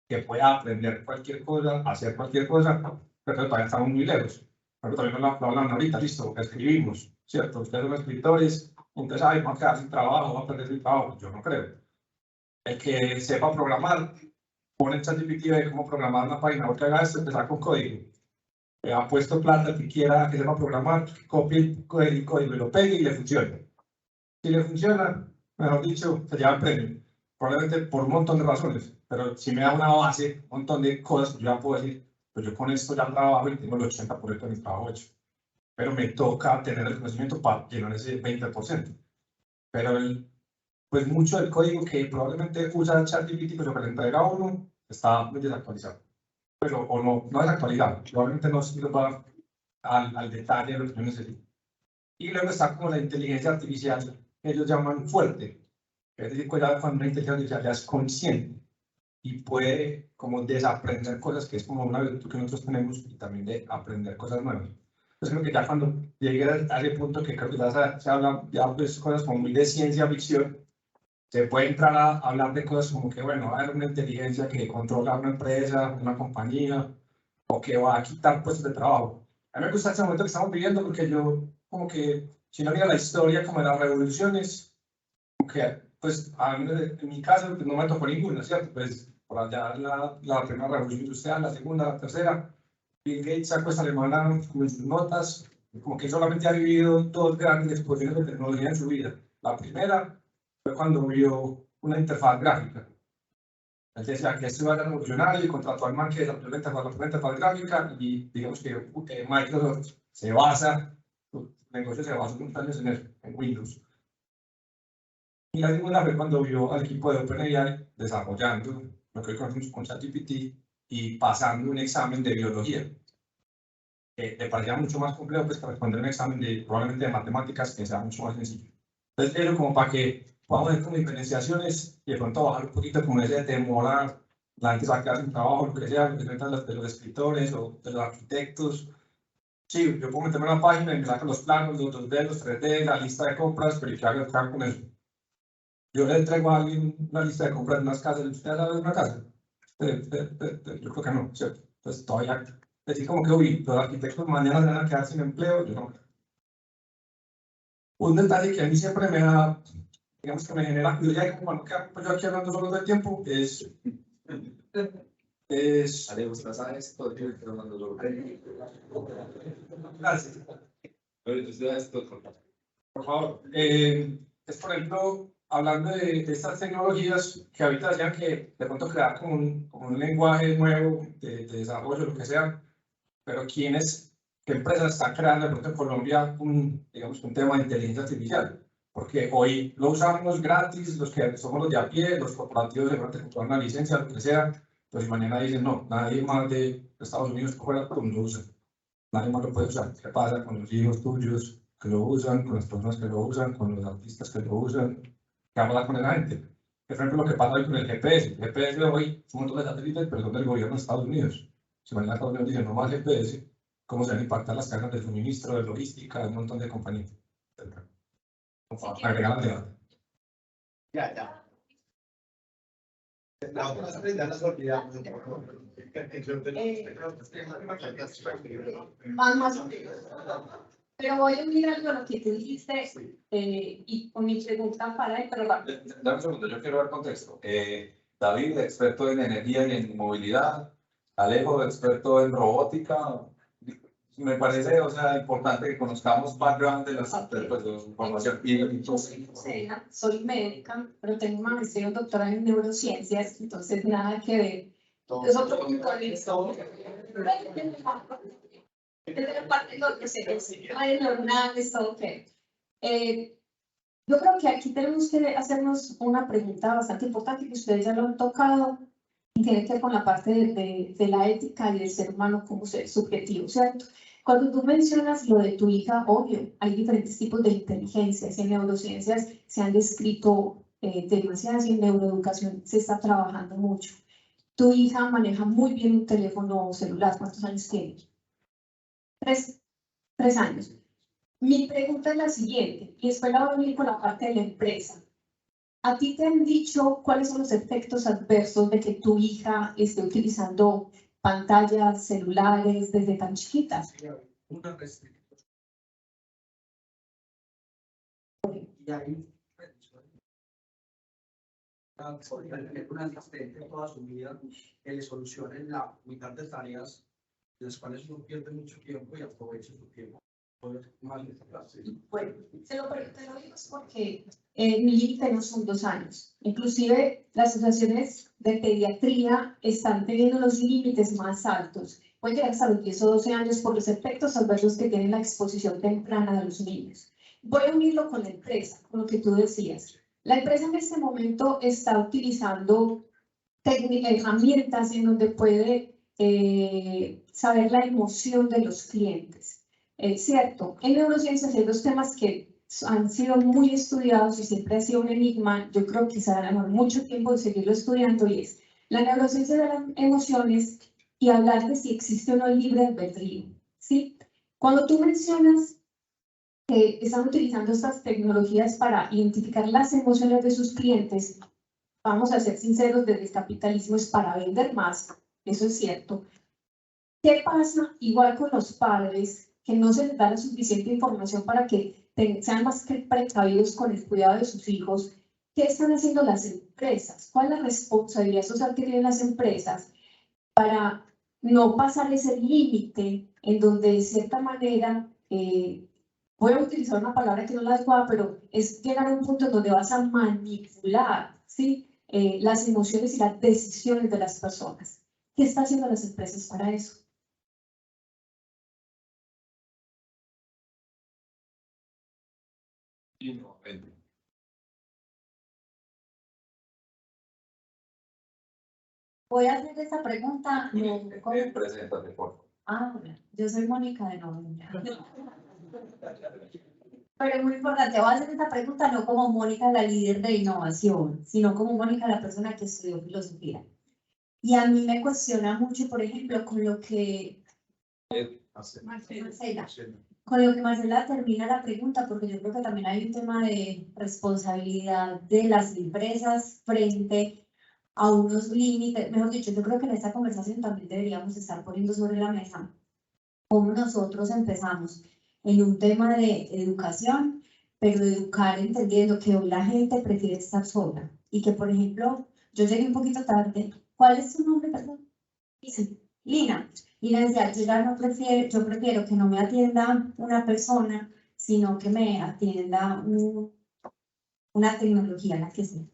que pueda aprender cualquier cosa, hacer cualquier cosa, pero todavía estamos muy lejos. Pero también lo hablan ahorita, listo, escribimos, ¿cierto? Ustedes son escritores, entonces, ay, van a quedar sin trabajo, van a perder su trabajo. Yo no creo. El que sepa programar, pone en ChatGPT de cómo programar una página web que haga esto, empezar con código. Ha puesto plata el que quiera que sepa programar, copie el código y lo pegue y le funciona. Si le funciona, mejor dicho, se lleva el premio. Probablemente por un montón de razones, pero si me da una base, un montón de cosas, yo ya puedo decir, pues yo con esto ya trabajo y tengo el 80% de mi trabajo hecho. Pero me toca tener el conocimiento para llenar ese 20%. Pero pues mucho del código que probablemente usa ChatGPT, pues lo que le entrega a uno, está muy desactualizado. Pero, o no desactualizado, probablemente no sirva al detalle de lo que yo necesito. Y luego está como la inteligencia artificial, que ellos llaman fuerte. Es decir, cuando una inteligencia artificial ya es consciente y puede como desaprender cosas, que es como una virtud que nosotros tenemos, y también de aprender cosas nuevas. Entonces creo que ya cuando llegue a ese punto que creo que ya se habla ya pues cosas como muy de ciencia ficción, se puede entrar a hablar de cosas como que, bueno, va a haber una inteligencia que controla una empresa, una compañía, o que va a quitar puestos de trabajo. A mí me gusta este momento que estamos viviendo porque yo, como que, si no mira la historia como de las revoluciones, como que, pues, en mi caso, pues, no me tocó ninguna, ¿cierto? Pues, por allá la primera revolución industrial, la segunda, la tercera, Bill Gates sacó esta alemana con sus notas, como que solamente ha vivido 2 grandes explosiones de tecnología en su vida. La primera fue cuando vio una interfaz gráfica. Él decía que esto iba a ser revolucionario y contrató al man que desarrolló la interfaz gráfica, y digamos que Microsoft se basa, su negocio se basa unos años en eso, en Windows. Y la segunda fue cuando vio al equipo de OpenAI desarrollando lo que hoy conocemos con ChatGPT y pasando un examen de biología. Le parecía mucho más complejo pues, que responder un examen probablemente de matemáticas, que sea mucho más sencillo. Entonces, eso como para que podamos ver como diferenciaciones y de pronto bajar un poquito como ese temor a la gente se va a quedar sin trabajo, lo que sea, lo que se de los escritores o de los arquitectos. Sí, yo puedo meterme en una página y me saco los planos, los 2D, los 3D, la lista de compras, pero ¿qué hago con eso? Yo le entrego a alguien una lista de compras de unas casas, ¿usted sabe de una casa? Yo creo que no, ¿cierto? Entonces, todavía, decir como que, uy, los arquitectos mañana se van a quedar sin empleo, yo no creo. Un detalle que a mí siempre me da, digamos que me genera curiosidad, como cuando quedo yo aquí hablando solo todo el tiempo, es ¿Usted sabe esto? Gracias. Por favor. Es, por ejemplo, hablando de estas tecnologías que ahorita decían que de pronto crear como un lenguaje nuevo de desarrollo, lo que sea, pero qué empresas están creando de pronto en Colombia digamos, un tema de inteligencia artificial? Porque hoy lo usamos gratis, los que somos los de a pie, los corporativos de pronto comprar una licencia, lo que sea, pues mañana dicen, no, nadie más de Estados Unidos por fuera pues, lo usa. Nadie más lo puede usar. ¿Qué pasa con los hijos tuyos que lo usan, con las personas que lo usan, con los artistas que lo usan? ¿Qué habla con la gente? Por ejemplo, lo que pasa hoy con el GPS. El GPS de hoy es un montón de satélites, pero son del gobierno de Estados Unidos. Si mañana Estados Unidos dice no más GPS, ¿cómo se van a impactar las cadenas de suministro, de logística, de un montón de compañías? Agregar al debate. Ya. La otra vez ya nos olvidamos. Más. Pero voy a unir algo a lo que tú dijiste y con mi pregunta para él, pero va. Dame un segundo, yo quiero dar contexto. David, experto en energía y en movilidad. Alejo, experto en robótica. Me parece, o sea, importante que conozcamos background de las de la información. Soy médica, pero tengo una maestría y doctorado en neurociencias, entonces nada que ver. Es otro punto de vista. Desde la parte de lo que se neuronales, todo que. Yo creo que aquí tenemos que hacernos una pregunta bastante importante que ustedes ya lo han tocado y tiene que ver con la parte de la ética y del ser humano como ser subjetivo, ¿cierto? Cuando tú mencionas lo de tu hija, obvio, hay diferentes tipos de inteligencias. En neurociencias se han descrito demasiadas y en neuroeducación se está trabajando mucho. Tu hija maneja muy bien un teléfono celular. ¿Cuántos años tiene? 3 años. Mi pregunta es la siguiente, y después la voy a unir con la parte de la empresa. ¿A ti te han dicho cuáles son los efectos adversos de que tu hija esté utilizando pantallas, celulares desde tan chiquitas? Una restricción. Y ahí, un asistente toda su vida que le solucione la mitad de tareas en las cuales uno pierde mucho tiempo y aprovecha su tiempo. Bueno, te lo digo porque mi límite no son 2 años. Inclusive las asociaciones de pediatría están teniendo los límites más altos. Puede llegar hasta los 10 o 12 años por los efectos adversos que tiene la exposición temprana de los niños. Voy a unirlo con la empresa, con lo que tú decías. La empresa en este momento está utilizando herramientas en donde puede saber la emoción de los clientes. Cierto, en neurociencias hay 2 temas que han sido muy estudiados y siempre ha sido un enigma. Yo creo que se van a demorar mucho tiempo de seguirlo estudiando y es la neurociencia de las emociones y hablar de si existe o no el libre albedrío, ¿sí? Cuando tú mencionas que están utilizando estas tecnologías para identificar las emociones de sus clientes, vamos a ser sinceros, desde el capitalismo es para vender más, eso es cierto. ¿Qué pasa igual con los padres que no se les da la suficiente información para que sean más que precavidos con el cuidado de sus hijos? ¿Qué están haciendo las empresas? ¿Cuál es la responsabilidad social que tienen las empresas para no pasar ese límite en donde de cierta manera, voy a utilizar una palabra que no la adecuada, pero es llegar a un punto en donde vas a manipular, ¿sí? Las emociones y las decisiones de las personas? ¿Qué están haciendo las empresas para eso? Voy a hacer esa pregunta. Preséntate, por favor. Bueno, yo soy Mónica de Noventa. Pero es muy importante, voy a hacer esta pregunta no como Mónica, la líder de innovación, sino como Mónica, la persona que estudió filosofía. Y a mí me cuestiona mucho, por ejemplo, con lo que Marcela termina la pregunta, porque yo creo que también hay un tema de responsabilidad de las empresas frente a unos límites. Mejor dicho, yo creo que en esta conversación también deberíamos estar poniendo sobre la mesa cómo nosotros empezamos en un tema de educación, pero de educar entendiendo que hoy la gente prefiere estar sola y que, por ejemplo, yo llegué un poquito tarde. ¿Cuál es su nombre, perdón? Sí, Lina. Lina decía, yo prefiero que no me atienda una persona, sino que me atienda una tecnología, la que sea.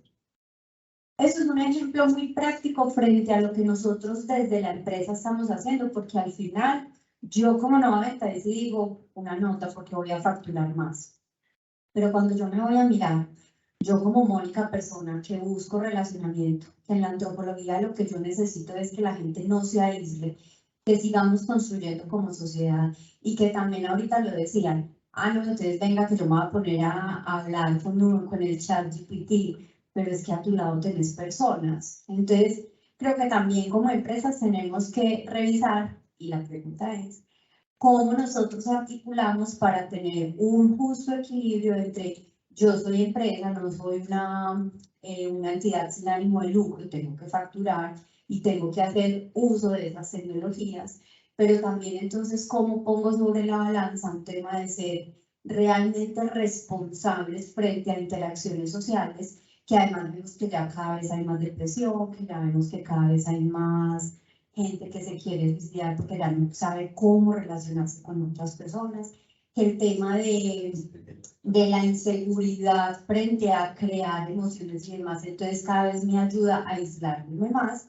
Eso es un ejemplo muy práctico frente a lo que nosotros desde la empresa estamos haciendo, porque al final yo como nueva venta digo una nota porque voy a facturar más. Pero cuando yo me voy a mirar, yo como Mónica, persona que busco relacionamiento, que en la antropología lo que yo necesito es que la gente no se aísle, que sigamos construyendo como sociedad y que también ahorita lo decían, no, entonces venga que yo me voy a poner a hablar con el ChatGPT, pero es que a tu lado tenés personas. Entonces, creo que también como empresas tenemos que revisar, y la pregunta es, ¿cómo nosotros articulamos para tener un justo equilibrio entre yo soy empresa, no soy una entidad sin ánimo de lucro, tengo que facturar y tengo que hacer uso de esas tecnologías, pero también entonces cómo pongo sobre la balanza un tema de ser realmente responsables frente a interacciones sociales, que además vemos que ya cada vez hay más depresión, que ya vemos que cada vez hay más gente que se quiere suicidar porque ya no sabe cómo relacionarse con otras personas, que el tema de la inseguridad frente a crear emociones y demás, entonces cada vez me ayuda a aislarme más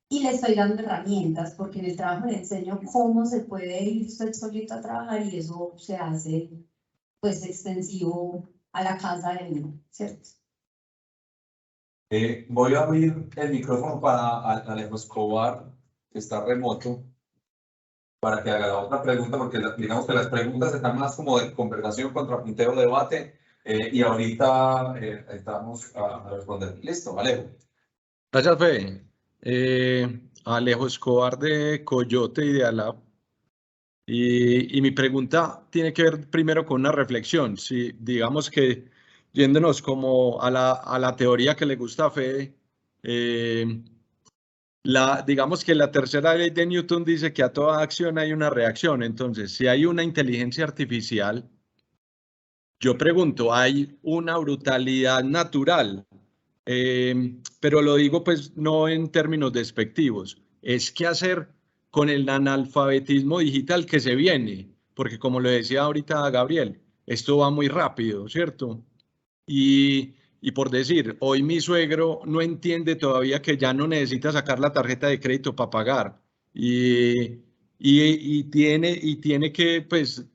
y le estoy dando herramientas porque en el trabajo le enseño cómo se puede ir usted solito a trabajar y eso se hace pues extensivo a la casa de uno, ¿cierto? Voy a abrir el micrófono para Alejo Escobar, que está remoto, para que haga la otra pregunta, porque digamos que las preguntas están más como de conversación, contrapunteo, debate, y ahorita estamos a responder. Listo, Alejo. Gracias, Fe. Alejo Escobar de Coyote Idealab. Y mi pregunta tiene que ver primero con una reflexión. Si digamos que yéndonos como a la teoría que le gusta a Fede, digamos que la tercera ley de Newton dice que a toda acción hay una reacción. Entonces, si hay una inteligencia artificial, yo pregunto, ¿hay una brutalidad natural? Pero lo digo pues no en términos despectivos. Es qué hacer con el analfabetismo digital que se viene, porque como lo decía ahorita Gabriel, esto va muy rápido, ¿cierto? Y por decir, hoy mi suegro no entiende todavía que ya no necesita sacar la tarjeta de crédito para pagar y tiene que, pues,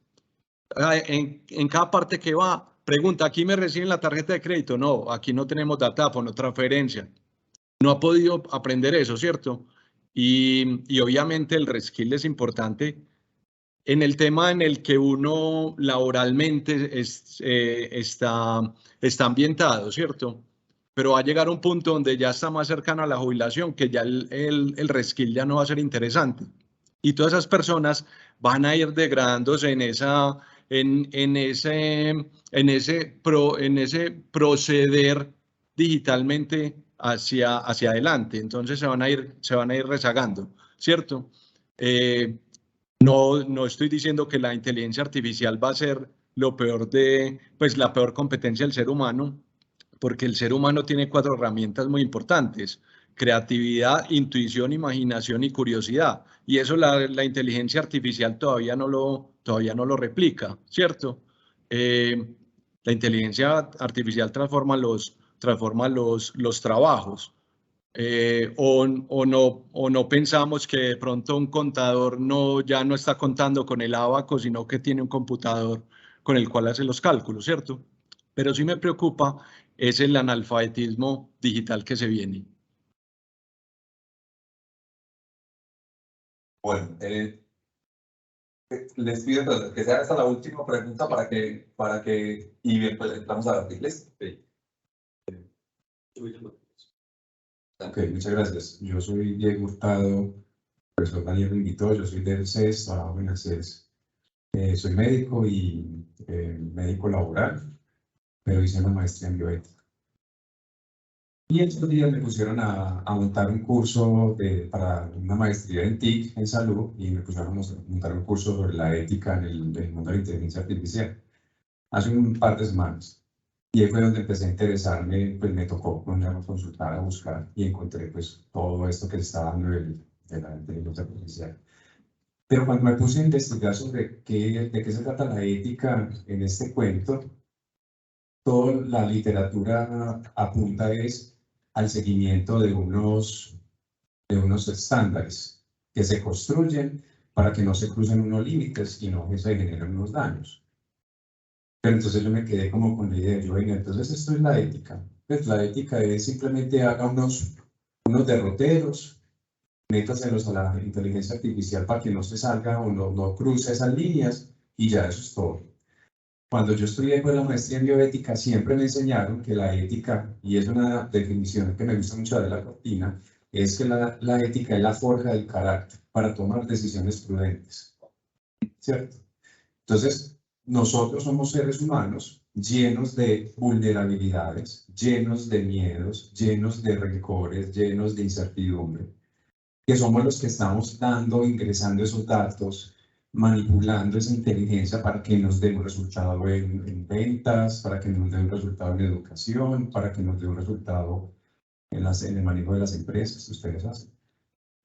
en cada parte que va, pregunta, ¿aquí me reciben la tarjeta de crédito? No, aquí no tenemos datáfono, transferencia. No ha podido aprender eso, ¿cierto? Y obviamente el reskill es importante en el tema en el que uno laboralmente está ambientado, ¿cierto? Pero va a llegar un punto donde ya está más cercano a la jubilación, que ya el reskill ya no va a ser interesante. Y todas esas personas van a ir degradándose en ese proceder digitalmente hacia adelante. Entonces se van a ir rezagando, ¿cierto? No estoy diciendo que la inteligencia artificial va a ser lo peor pues la peor competencia del ser humano, porque el ser humano tiene 4 herramientas muy importantes: creatividad, intuición, imaginación y curiosidad. Y eso la inteligencia artificial todavía no lo replica, ¿cierto? La inteligencia artificial transforma los trabajos. O no pensamos que de pronto un contador ya no está contando con el ábaco, sino que tiene un computador con el cual hace los cálculos, ¿cierto? Pero sí me preocupa es el analfabetismo digital que se viene. Bueno, les pido que sea esta la última pregunta para que y bien, pues entramos a artículos. Ok, muchas gracias. Yo soy Diego Hurtado, profesor Daniel me invitó, yo soy del CES, trabajo en el CES. Soy médico y médico laboral, pero hice una maestría en bioética. Y estos días me pusieron a montar un curso para una maestría en TIC, en salud, y me pusieron a montar un curso sobre la ética en el mundo de la inteligencia artificial, hace un par de semanas. Y ahí fue donde empecé a interesarme, pues me tocó a consultar, a buscar, y encontré pues todo esto que se está dando de la inteligencia artificial. Pero cuando me puse a investigar sobre de qué se trata la ética en este cuento, toda la literatura apunta es al seguimiento de unos estándares que se construyen para que no se crucen unos límites y no se generen unos daños. Pero entonces yo me quedé como con la idea, yo, venga, entonces esto es la ética. Pues la ética es simplemente haga unos derroteros, métaselos a la inteligencia artificial para que no se salga o no cruce esas líneas y ya eso es todo. Cuando yo estudié pues, la maestría en bioética, siempre me enseñaron que la ética, y es una definición que me gusta mucho de la Cortina, es que la ética es la forja del carácter para tomar decisiones prudentes. ¿Cierto? Entonces, nosotros somos seres humanos llenos de vulnerabilidades, llenos de miedos, llenos de rencores, llenos de incertidumbre, que somos los que estamos ingresando esos datos, manipulando esa inteligencia para que nos dé un resultado en ventas, para que nos dé un resultado en educación, para que nos dé un resultado en el manejo de las empresas que ustedes hacen.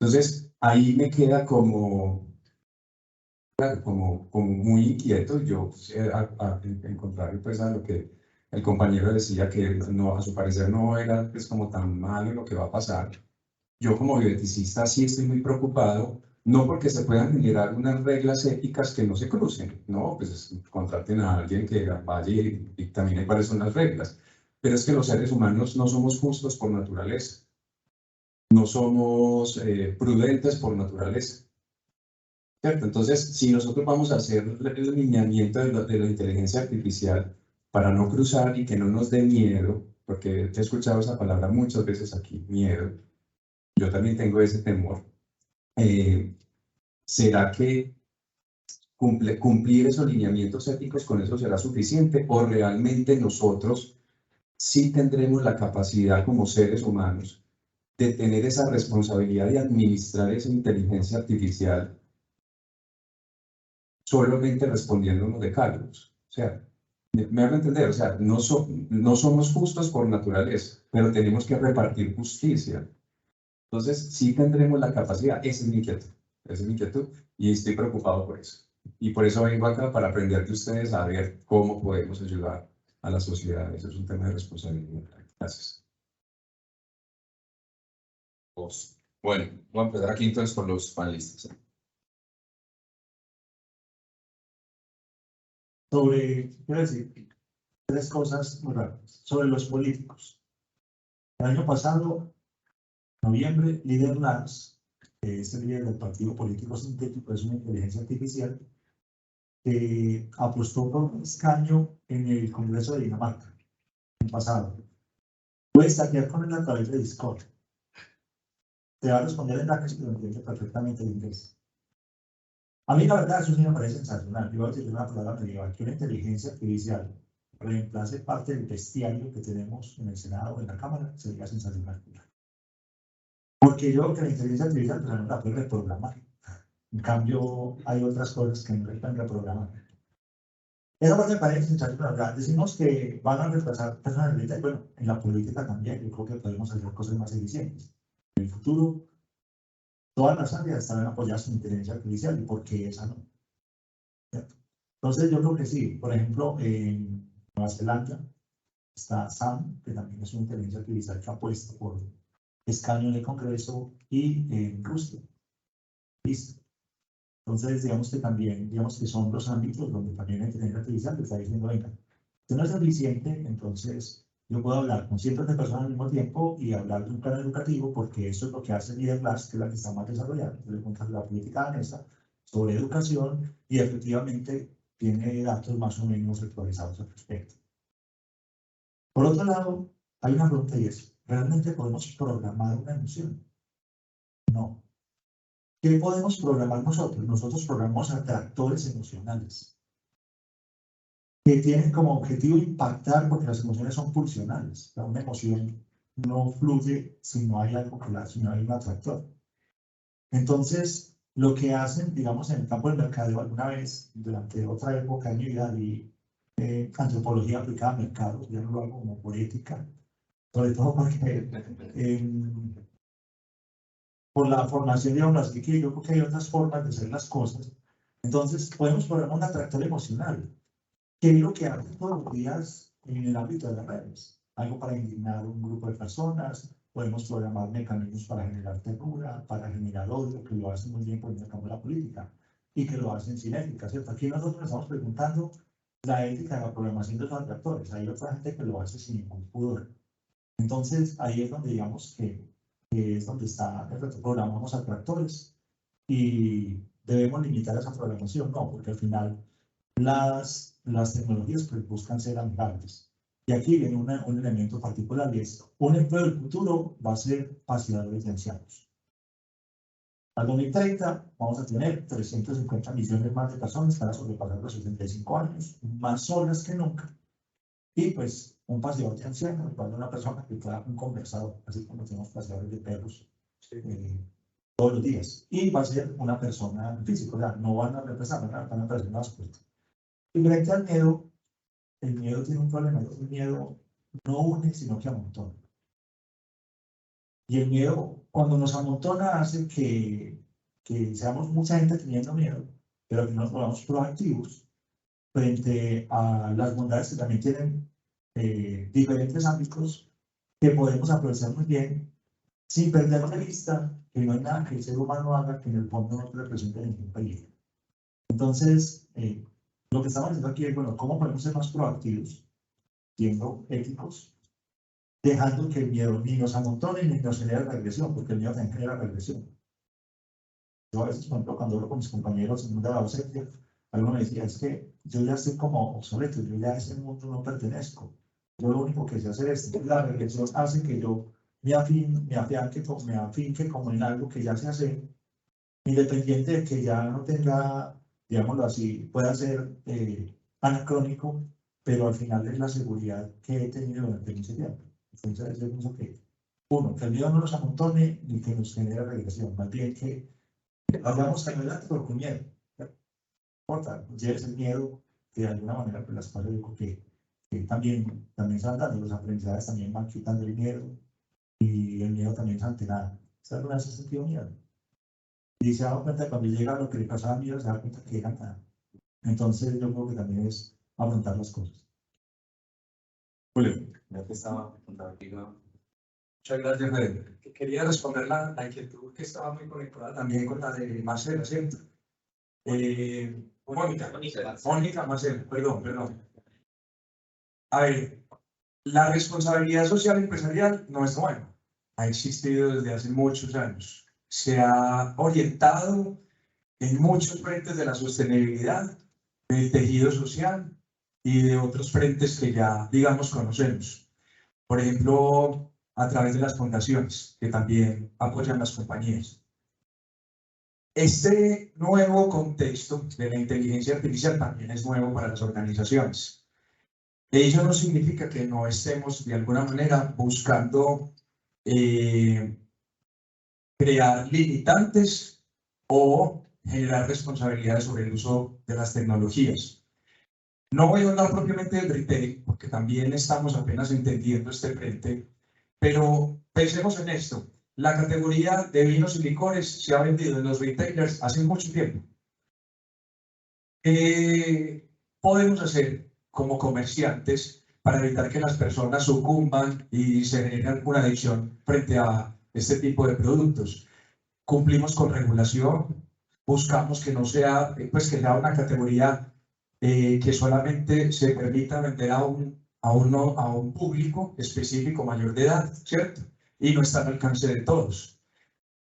Entonces, ahí me queda como muy inquieto. Yo, en contrario pues, a lo que el compañero decía, que no, a su parecer no era pues, como tan malo lo que va a pasar. Yo como bioeticista sí estoy muy preocupado, no porque se puedan generar unas reglas éticas que no se crucen, no, pues contraten a alguien que vaya y dictamine cuáles son las reglas, pero es que los seres humanos no somos justos por naturaleza, no somos prudentes por naturaleza, ¿cierto? Entonces, si nosotros vamos a hacer el alineamiento de la inteligencia artificial para no cruzar y que no nos dé miedo, porque he escuchado esa palabra muchas veces aquí, miedo, yo también tengo ese temor. ¿Será que cumplir esos lineamientos éticos con eso será suficiente? ¿O realmente nosotros sí tendremos la capacidad como seres humanos de tener esa responsabilidad de administrar esa inteligencia artificial solamente respondiéndonos de cargos? O sea, me hago entender, o sea, no somos justos por naturaleza, pero tenemos que repartir justicia. Entonces, sí tendremos la capacidad, esa es mi inquietud, y estoy preocupado por eso. Y por eso vengo acá para aprender de ustedes a ver cómo podemos ayudar a la sociedad. Eso es un tema de responsabilidad. Gracias. Bueno, voy a empezar aquí entonces con los panelistas. Quiero decir, 3 cosas muy rápidas. Sobre los políticos. El año pasado, noviembre, líder Lars, que es el líder del partido político sintético, es una inteligencia artificial, que apostó por un escaño en el Congreso de Dinamarca, el pasado. Puedes chatear con él a través de Discord. Te va a responder en datos que lo entiende perfectamente el inglés. A mí, la verdad, eso sí me parece sensacional. Yo voy a decir una palabra medieval, que una inteligencia artificial reemplace parte del bestiario que tenemos en el Senado o en la Cámara, sería sensacional. Porque yo creo que la inteligencia artificial no la puede reprogramar. En cambio, hay otras cosas que no se pueden reprogramar. Esa parte me parece sensacional. Decimos que van a reemplazar personalidades. Bueno, en la política también. Yo creo que podemos hacer cosas más eficientes. En el futuro, todas las áreas estarán apoyadas en inteligencia artificial. ¿Y por qué esa no? ¿Cierto? Entonces, yo creo que sí. Por ejemplo, en Nueva Zelanda está Sam, que también es una inteligencia artificial que apuesta por escaño en el Congreso, y en Rusia. Listo. Entonces, digamos que también, digamos que son los ámbitos donde también la inteligencia artificial está diciendo, venga, si no es eficiente, entonces yo puedo hablar con cientos de personas al mismo tiempo y hablar de un plan educativo, porque eso es lo que hace Líder Glass, que es la que está más desarrollada. Entonces, le cuentas la política danesa sobre educación y efectivamente tiene datos más o menos actualizados al respecto. Por otro lado, hay una pregunta y es, ¿realmente podemos programar una emoción? No. ¿Qué podemos programar nosotros? Nosotros programamos atractores emocionales que tienen como objetivo impactar, porque las emociones son pulsionales. Una emoción no fluye si no hay algo que si no hay un atractor. Entonces, lo que hacen, digamos, en el campo del mercadeo, alguna vez, durante otra época de mi vida, vi antropología aplicada a mercados, ya no lo hago como por ética, sobre todo porque por la formación, digamos así, que yo creo que hay otras formas de hacer las cosas. Entonces, podemos programar un atractor emocional, que es lo que hace todos los días en el ámbito de las redes. Algo para indignar un grupo de personas, podemos programar mecanismos para generar ternura, para generar odio, que lo hacen muy bien por el campo de la política y que lo hacen sin ética, ¿cierto? Aquí nosotros estamos preguntando la ética de la programación de los actores. Hay otra gente que lo hace sin ningún pudor. Entonces, ahí es donde digamos que es donde está el reto. Programamos atractores y debemos limitar esa programación, no, porque al final las tecnologías pues, buscan ser amigables. Y aquí viene un elemento particular y es un empleo del futuro va a ser paseadores de ancianos. Al 2030 vamos a tener 350 millones más de personas que van a sobrepasar los 65 años, más solas que nunca. Y pues un paseador de ancianos va a ser una persona que pueda un conversador, así como tenemos paseadores de perros todos los días. Y va a ser una persona física, o sea, no van a reemplazar, van a aparecer más fuertes. Y frente al miedo, el miedo tiene un problema, el miedo no une, sino que amontona. Y el miedo, cuando nos amontona, hace que seamos mucha gente teniendo miedo, pero que nos volvamos proactivos frente a las bondades que también tienen diferentes ámbitos que podemos aprovechar muy bien, sin perder de vista que no hay nada que el ser humano haga que en el fondo no represente ningún peligro. Entonces, lo que estamos haciendo aquí es, bueno, ¿cómo podemos ser más proactivos, siendo éticos, dejando que el miedo ni nos amontone ni nos genere regresión, porque el miedo también genera regresión? Yo a veces, por ejemplo, cuando hablo con mis compañeros en mundo de la docencia, alguno me decía, es que yo ya estoy como obsoleto, yo ya a ese mundo no pertenezco. Yo lo único que sé hacer es, la regresión hace que yo me afinque como en algo que ya sé hacer, independiente de que ya no tenga, digámoslo así, pueda ser anacrónico, pero al final es la seguridad que he tenido durante mucho tiempo. Entonces, yo pienso que, uno, que el miedo no nos amontone ni que nos genere regresión, más bien que vayamos adelante pero con miedo. No importa, lleves el miedo, que de alguna manera pues, las cosas digo que también se van dando, los aprendizajes también van quitando el miedo y el miedo también es ante nada. ¿Se alguna vez ha sentido miedo? Y se ha dado cuenta que cuando llega lo que le pasaba miedo, se da cuenta que era nada. Entonces yo creo que también es afrontar las cosas. Julio, ya que estaba contigo. Muchas gracias, Fred. Quería responder la inquietud que estaba muy conectada también con la de Marcela, ¿cierto? Mónica, Marcela, perdón. A ver, la responsabilidad social empresarial no es nueva. Ha existido desde hace muchos años. Se ha orientado en muchos frentes de la sostenibilidad, del tejido social y de otros frentes que ya, digamos, conocemos. Por ejemplo, a través de las fundaciones, que también apoyan las compañías. Este nuevo contexto de la inteligencia artificial también es nuevo para las organizaciones. Ello no significa que no estemos, de alguna manera, buscando crear limitantes o generar responsabilidades sobre el uso de las tecnologías. No voy a hablar propiamente del retail, porque también estamos apenas entendiendo este frente, pero pensemos en esto. La categoría de vinos y licores se ha vendido en los retailers hace mucho tiempo. ¿Qué podemos hacer como comerciantes para evitar que las personas sucumban y se genere una adicción frente a este tipo de productos? Cumplimos con regulación, buscamos que no sea, pues que sea una categoría que solamente se permita vender a un público específico mayor de edad, ¿cierto? Y no está al alcance de todos.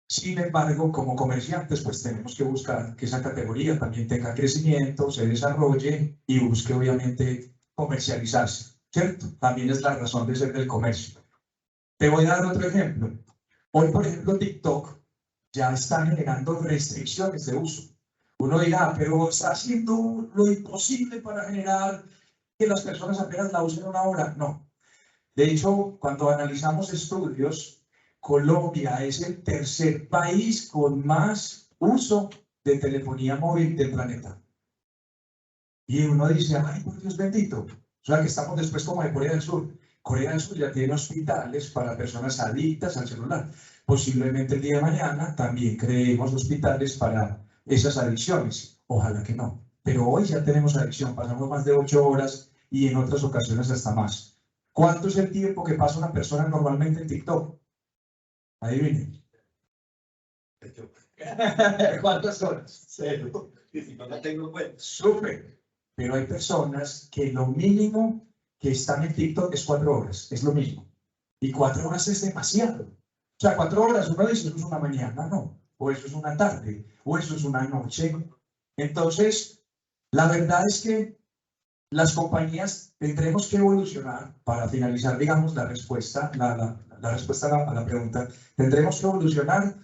Sin embargo, como comerciantes, pues tenemos que buscar que esa categoría también tenga crecimiento, se desarrolle y busque obviamente comercializarse, ¿cierto? También es la razón de ser del comercio. Te voy a dar otro ejemplo. Hoy, por ejemplo, TikTok ya está generando restricciones de uso. Uno dirá, pero está haciendo lo imposible para generar que las personas apenas la usen una hora. No. De hecho, cuando analizamos estudios, Colombia es el tercer país con más uso de telefonía móvil del planeta. Y uno dice, ay, por Dios bendito. O sea, que estamos después como de Corea del Sur. Corea del Sur ya tiene hospitales para personas adictas al celular. Posiblemente el día de mañana también creemos hospitales para esas adicciones. Ojalá que no. Pero hoy ya tenemos adicción. Pasamos más de 8 horas y en otras ocasiones hasta más. ¿Cuánto es el tiempo que pasa una persona normalmente en TikTok? Adivinen. ¿Cuántas horas? 0. No tengo cuenta. Súper. Pero hay personas que lo mínimo que están en TikTok es 4 horas. Es lo mismo. Y 4 horas es demasiado. O sea, 4 horas uno dice, eso es una mañana, no. O eso es una tarde. O eso es una noche. Entonces, la verdad es que las compañías tendremos que evolucionar para finalizar, digamos, la respuesta, la respuesta a la pregunta. Tendremos que evolucionar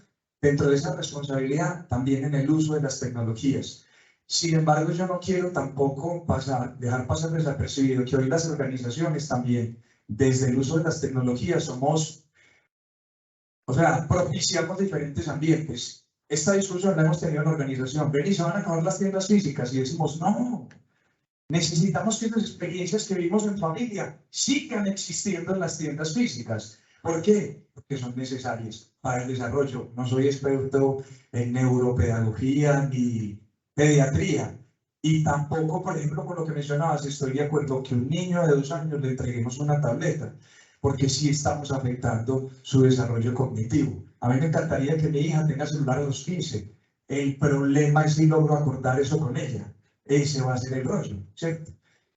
dentro de esa responsabilidad también en el uso de las tecnologías. Sin embargo, yo no quiero tampoco dejar pasar desapercibido que hoy las organizaciones también, desde el uso de las tecnologías, propiciamos diferentes ambientes. Esta discusión la hemos tenido en la organización. Ven, y se van a acabar las tiendas físicas, y decimos, no. Necesitamos que las experiencias que vivimos en familia sigan existiendo en las tiendas físicas. ¿Por qué? Porque son necesarias para el desarrollo. No soy experto en neuropedagogía ni pediatría. Y tampoco, por ejemplo, con lo que mencionabas, estoy de acuerdo que un niño de 2 años le entreguemos una tableta, porque sí estamos afectando su desarrollo cognitivo. A mí me encantaría que mi hija tenga celular a los 15. El problema es si logro acordar eso con ella. Ese va a ser el rollo, ¿cierto?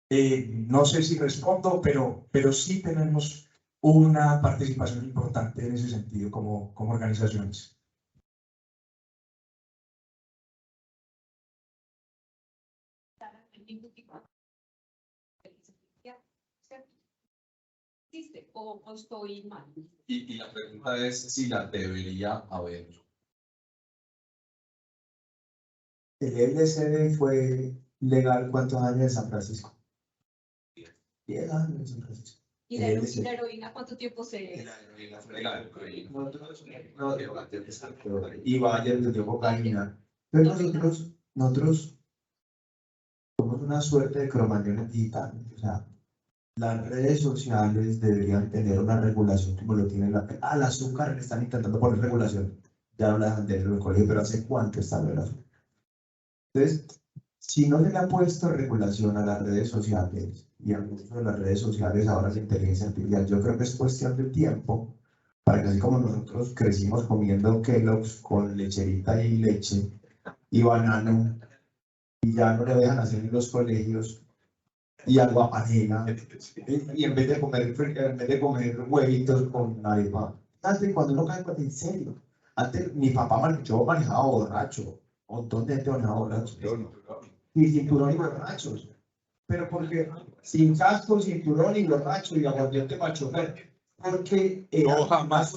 No sé si respondo, pero sí tenemos una participación importante en ese sentido como organizaciones. ¿Existe o estoy mal? Y la pregunta es si la debería haber. El LCD fue legal ¿cuántos años en San Francisco? 10 años en San Francisco. ¿Y la heroína cuánto tiempo se...? La heroína fue legal. Y vaya desde tiempo criminal. Entonces nosotros somos una suerte de cromañones digitales. O sea, las redes sociales deberían tener una regulación como lo tiene al azúcar le están intentando poner regulación. Ya no la dejan tener en el colegio, pero ¿hace cuánto está el azúcar? Entonces, si no se le ha puesto regulación a las redes sociales y al uso de las redes sociales ahora la inteligencia artificial, yo creo que es cuestión de tiempo para que así como nosotros crecimos comiendo Kellogg's con lecherita y leche y banano y ya no lo dejan hacer en los colegios y agua panela y en vez de comer huevitos con arepa. Antes cuando uno cae en serio, antes mi papá yo manejaba borracho. Un montón de gente manejaba borrachos. Y cinturón y borrachos. Pero porque sin casco, cinturón y borracho y aguardiente para chofer. Porque no, jamás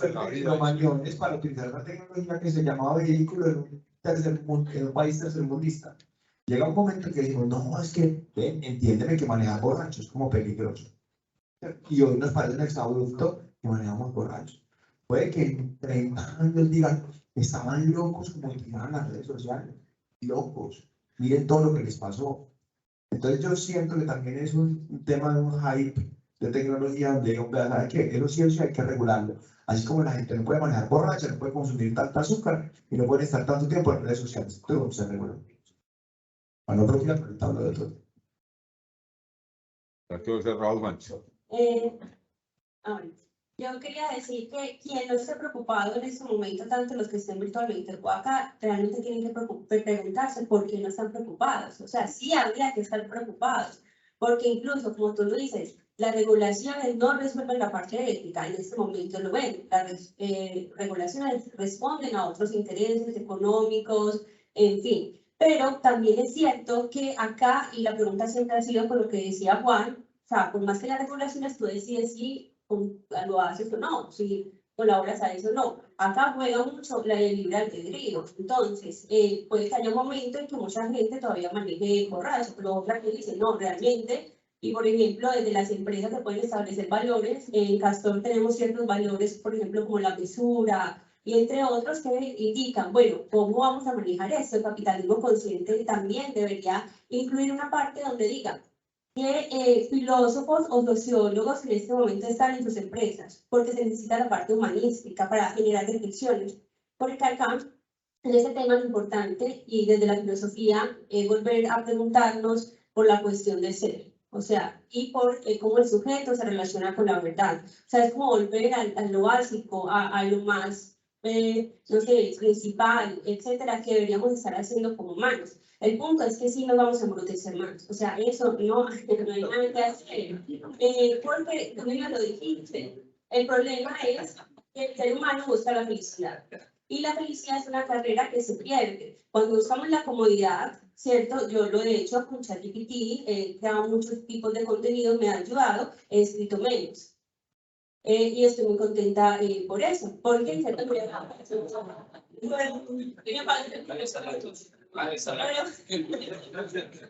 mañones para utilizar una tecnología que se llamaba vehículo en un país tercermundista. Llega un momento en que decimos, no, es que entiéndeme que manejar borracho es como peligroso. Y hoy nos parece un exabrupto que manejamos borrachos. Puede que en 30 años digan, estaban locos como utilizaban las redes sociales. Locos. Miren todo lo que les pasó. Entonces yo siento que también es un tema de un hype de tecnología donde digo, ¿sabe qué? Eso sí hay que regularlo. Así como la gente no puede manejar borracha, no puede consumir tanta azúcar y no puede estar tanto tiempo en redes sociales. Todo se regula. Bueno, no creo que la tabla de todo. Yo quería decir que quien no esté preocupado en este momento, tanto los que estén virtualmente o acá, realmente tienen que preguntarse por qué no están preocupados. O sea, sí habría que estar preocupados, porque incluso, como tú lo dices, las regulaciones no resuelven la parte ética, en este momento lo ven. Las regulaciones responden a otros intereses económicos, en fin. Pero también es cierto que acá, y la pregunta siempre ha sido por lo que decía Juan, o sea, por más que las regulaciones tú decides si lo haces o no, si colaboras a eso o no. Acá juega mucho la libre albedrío. Entonces, puede que haya un momento en que mucha gente todavía maneje borracho, pero otra que dice, no, realmente, y por ejemplo, desde las empresas se pueden establecer valores. En Castor tenemos ciertos valores, por ejemplo, como la mesura, y entre otros que indican, bueno, ¿cómo vamos a manejar esto? El capitalismo consciente también debería incluir una parte donde diga que filósofos o sociólogos en este momento están en sus empresas, porque se necesita la parte humanística para generar reflexiones. Porque acá, en este tema es importante, y desde la filosofía, volver a preguntarnos por la cuestión del ser. O sea, y por cómo el sujeto se relaciona con la verdad. O sea, es como volver a lo básico, a lo más, no sé, principal, etcétera, que deberíamos estar haciendo como humanos. El punto es que sí nos vamos a embrutecer más. O sea, eso no hay nada que hacer. Porque tú mismo lo dijiste. El problema es que el ser humano busca la felicidad. Y la felicidad es una carrera que se pierde. Cuando buscamos la comodidad, ¿cierto? Yo lo he hecho con ChatGPT, he creado muchos tipos de contenido, me ha ayudado, he escrito menos. Y estoy muy contenta por eso, porque en cierto modo,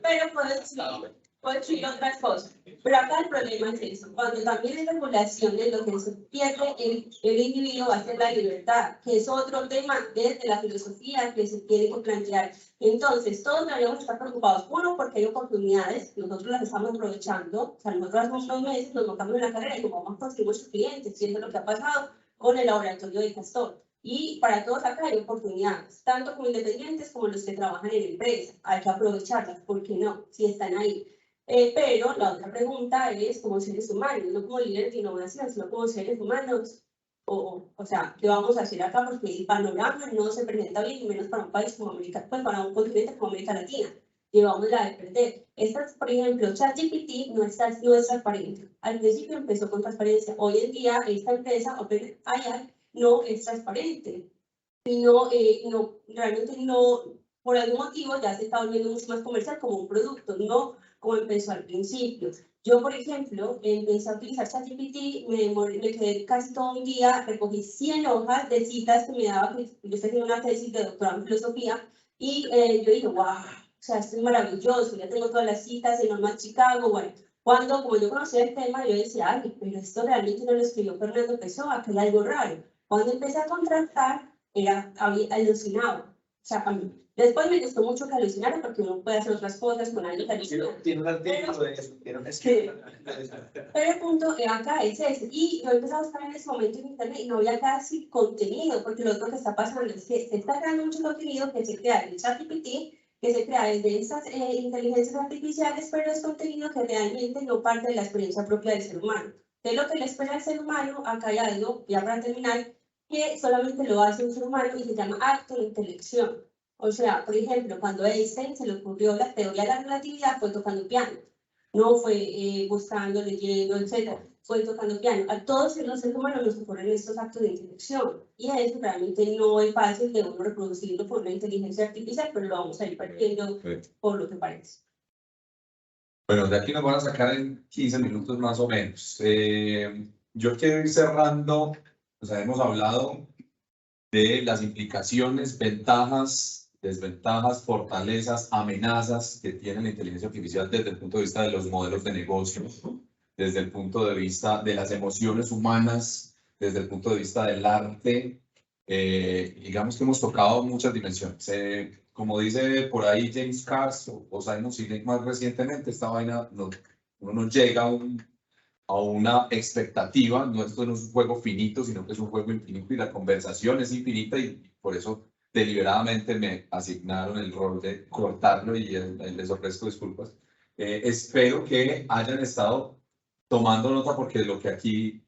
pero puedo decir otras cosas. Pero acá el problema es eso, cuando también hay regulaciones, lo que se pierde el individuo va a ser la libertad, que es otro tema desde la filosofía que se tiene que plantear. Entonces, todos deberíamos estar preocupados, uno, porque hay oportunidades, nosotros las estamos aprovechando, o sea, nosotros hace unos meses nos montamos en la carrera y como vamos a conseguir muchos clientes, y eso es lo que ha pasado con el laboratorio de Castor. Y para todos acá hay oportunidades, tanto como independientes como los que trabajan en empresa. Hay que aprovecharlas, ¿por qué no? Si están ahí. Pero la otra pregunta es, como seres humanos, no como líderes de innovación, sino como seres humanos, o sea, ¿qué vamos a hacer acá? Porque el panorama no se presenta bien, y menos para un país como América, pues para un continente como América Latina. Llevamos la de perder. Estas, por ejemplo, ChatGPT no es transparente. Al principio empezó con transparencia. Hoy en día, esta empresa, OpenAI, no es transparente. Y realmente no, por algún motivo ya se está volviendo mucho más comercial como un producto, no como empezó al principio. Yo, por ejemplo, empecé a utilizar ChatGPT, me quedé casi todo un día, recogí 100 hojas de citas que me daba, yo estoy haciendo una tesis de doctorado en filosofía, y yo dije, wow, o sea, esto es maravilloso, ya tengo todas las citas en Normal Chicago, bueno. Cuando, como yo conocía el tema, yo decía, ay, pero esto realmente no lo escribió Fernando Pessoa, que era algo raro. Cuando empecé a contratar, alucinado. O sea, a mí. Después me gustó mucho que alucinara porque uno puede hacer otras cosas con algo que alucina. Tiene un artículo de eso. Pero el punto acá es ese. Y yo empecé a buscar en ese momento en internet y no había casi contenido, porque lo otro que está pasando es que se está creando mucho contenido que se crea en el ChatGPT, que se crea desde esas inteligencias artificiales, pero es contenido que realmente no parte de la experiencia propia del ser humano. De lo que le espera al ser humano, acá hay algo, ya para terminar, que solamente lo hace un ser humano y se llama acto de intelección. O sea, por ejemplo, cuando a Einstein se le ocurrió la teoría de la relatividad, fue tocando piano. No fue buscando, leyendo, etc. Fue tocando piano. A todos los seres humanos nos ocurren estos actos de intelección. Y eso realmente no es fácil de uno reproducirlo por una inteligencia artificial, pero lo vamos a ir partiendo por lo que parece. Bueno, de aquí nos van a sacar en 15 minutos más o menos. Yo quiero ir cerrando. O sea, hemos hablado de las implicaciones, ventajas, desventajas, fortalezas, amenazas que tiene la inteligencia artificial desde el punto de vista de los modelos de negocio, desde el punto de vista de las emociones humanas, desde el punto de vista del arte. Digamos que hemos tocado muchas dimensiones. Como dice por ahí James Cars o Simon Sinek más recientemente, esta vaina uno no llega a una expectativa, esto no es un juego finito, sino que es un juego infinito y la conversación es infinita y por eso deliberadamente me asignaron el rol de cortarlo y les ofrezco disculpas. Espero que hayan estado tomando nota porque lo que aquí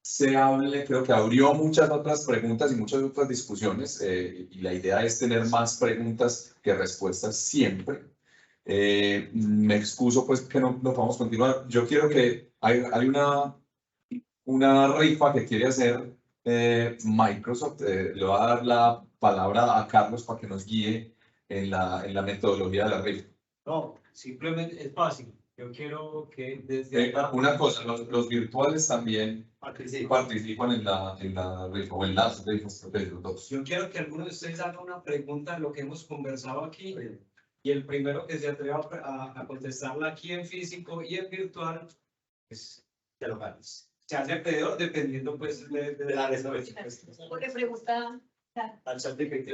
se hable creo que abrió muchas otras preguntas y muchas otras discusiones y la idea es tener más preguntas que respuestas siempre. Me excuso pues que no podamos continuar. Yo quiero que hay una rifa que quiere hacer Microsoft. Le voy a dar la palabra a Carlos para que nos guíe en la metodología de la rifa. No, simplemente es fácil. Yo quiero que desde una cosa, los virtuales también participan en la rifa o en las rifas de los dos. Yo quiero que alguno de ustedes haga una pregunta de lo que hemos conversado aquí y el primero que se atreva a contestarla aquí en físico y en virtual, pues te lo ganas. Se hace peor dependiendo pues de la respuesta. Porque pregunta al ChatGPT.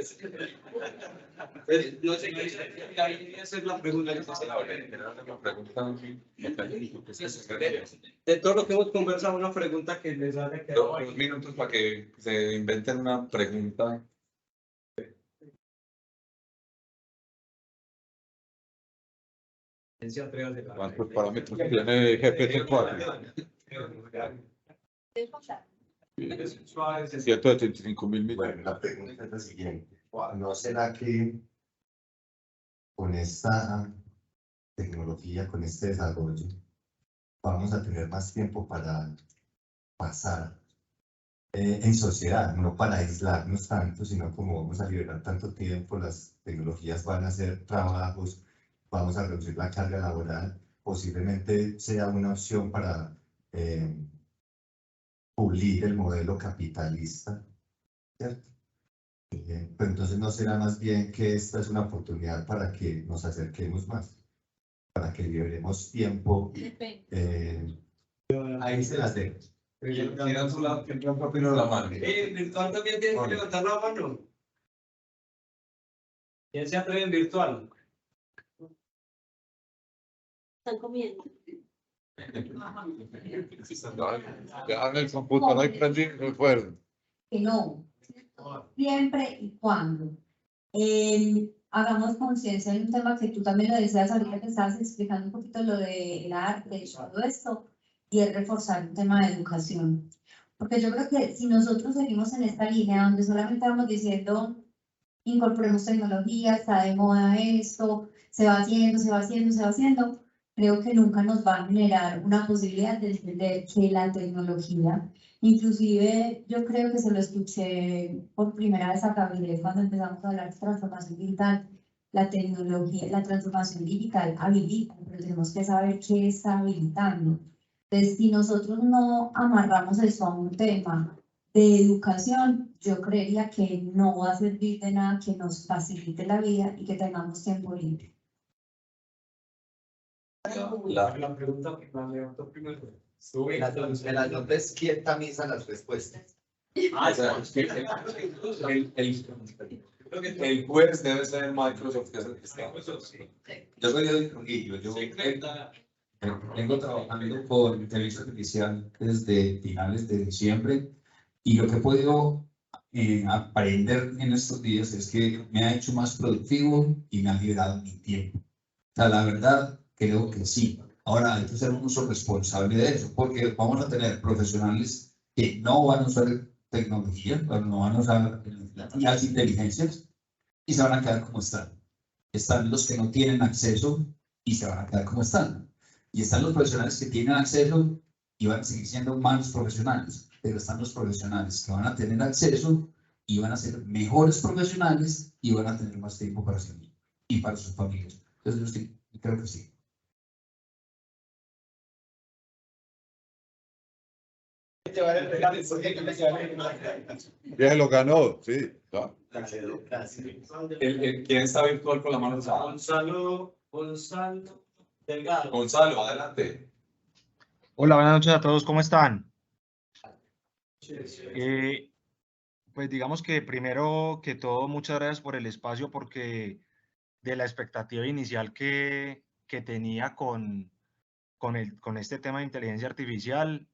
No sé qué ahí hacer la pregunta. De todo lo que hemos conversado, una pregunta que les haya quedado. 2 minutos para que se inventen una pregunta. ¿Quién se atreve a hacer? ¿Cuántos parámetros tiene GPT-4? 175.000 millones. Bueno, la pregunta es la siguiente. ¿No será que con esta tecnología, con este desarrollo, vamos a tener más tiempo para pasar en sociedad, no para aislarnos tanto, sino como vamos a liberar tanto tiempo, las tecnologías van a hacer trabajos, vamos a reducir la carga laboral, posiblemente sea una opción para pulir el modelo capitalista, ¿cierto? Pero entonces no será más bien que esta es una oportunidad para que nos acerquemos más, para que liberemos tiempo. Ahí se las dejo. Tiene su lado, siempre un papel de la mano. Virtual también tiene que levantar la mano. ¿Quién se atreve en virtual? Están comiendo. Dejan el computador ahí prendido, recuerden. Que no, siempre y cuando hagamos conciencia de un tema que tú también lo decías ahorita que estabas explicando un poquito lo del arte y todo esto, y es reforzar un tema de educación. Porque yo creo que si nosotros seguimos en esta línea donde solamente vamos diciendo incorporemos tecnología, está de moda esto, se va haciendo, se va haciendo, se va haciendo, creo que nunca nos va a generar una posibilidad de entender que la tecnología, inclusive yo creo que se lo escuché por primera vez a Gabriel cuando empezamos a hablar de transformación digital, la tecnología, la transformación digital habilita, pero tenemos que saber qué está habilitando. Entonces, si nosotros no amarramos eso a un tema de educación, yo creería que no va a servir de nada que nos facilite la vida y que tengamos tiempo libre. La pregunta que me levantó primero. Me las notas quién tamiza las respuestas. El juez debe ser Microsoft, que es el que está. Yo soy Edwin Trujillo, yo vengo trabajando con inteligencia artificial desde finales de diciembre y lo que he podido aprender en estos días es que me ha hecho más productivo y me ha liberado mi tiempo. O sea, la verdad, creo que sí. Ahora hay que hacer un uso responsable de eso, porque vamos a tener profesionales que no van a usar tecnología, no van a usar las inteligencias y se van a quedar como están. Están los que no tienen acceso y se van a quedar como están. Y están los profesionales que tienen acceso y van a seguir siendo malos profesionales, pero están los profesionales que van a tener acceso y van a ser mejores profesionales y van a tener más tiempo para sí y para sus familias. Entonces yo sí, creo que sí. Ya lo ganó, sí. Claro. ¿Quién está virtual con la mano alzada? Gonzalo Delgado. Gonzalo, adelante. Hola, buenas noches a todos, ¿cómo están? Pues digamos que primero que todo, muchas gracias por el espacio, porque de la expectativa inicial que tenía con este tema de inteligencia artificial,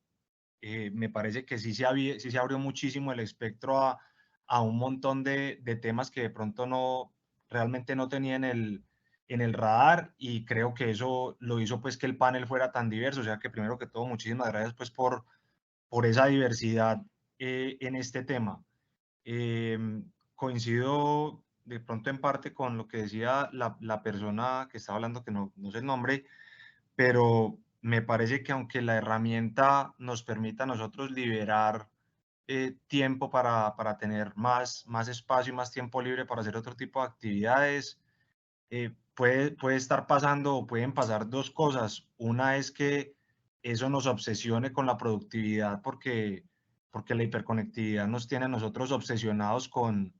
me parece que sí se abrió muchísimo el espectro a un montón de temas que de pronto realmente no tenía en el radar, y creo que eso lo hizo pues que el panel fuera tan diverso. O sea que primero que todo, muchísimas gracias pues por esa diversidad en este tema. Coincido de pronto en parte con lo que decía la persona que estaba hablando, que no sé el nombre, pero me parece que aunque la herramienta nos permita a nosotros liberar tiempo para tener más espacio y más tiempo libre para hacer otro tipo de actividades, puede estar pasando o pueden pasar dos cosas. Una es que eso nos obsesione con la productividad, porque la hiperconectividad nos tiene a nosotros obsesionados con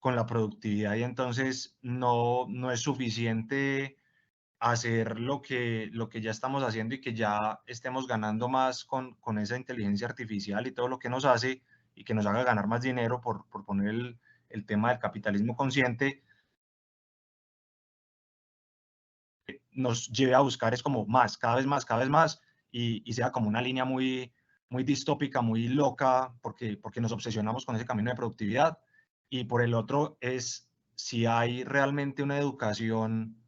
la productividad, y entonces no es suficiente hacer lo que ya estamos haciendo y que ya estemos ganando más con esa inteligencia artificial y todo lo que nos hace y que nos haga ganar más dinero, por poner el tema del capitalismo consciente, nos lleve a buscar es como más, cada vez más, y sea como una línea muy distópica, muy loca, porque nos obsesionamos con ese camino de productividad. Y por el otro es si hay realmente una educación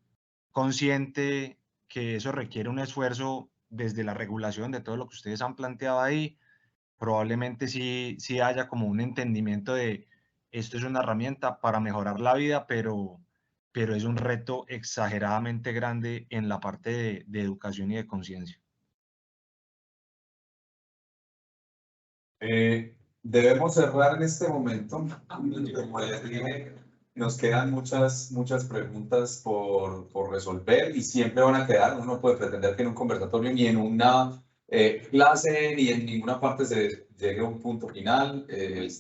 consciente que eso requiere un esfuerzo desde la regulación de todo lo que ustedes han planteado ahí. Probablemente sí haya como un entendimiento de esto es una herramienta para mejorar la vida, pero es un reto exageradamente grande en la parte de educación y de conciencia. Debemos cerrar en este momento. Como les dije, nos quedan muchas preguntas por resolver y siempre van a quedar. Uno no puede pretender que en un conversatorio ni en una clase ni en ninguna parte se llegue a un punto final.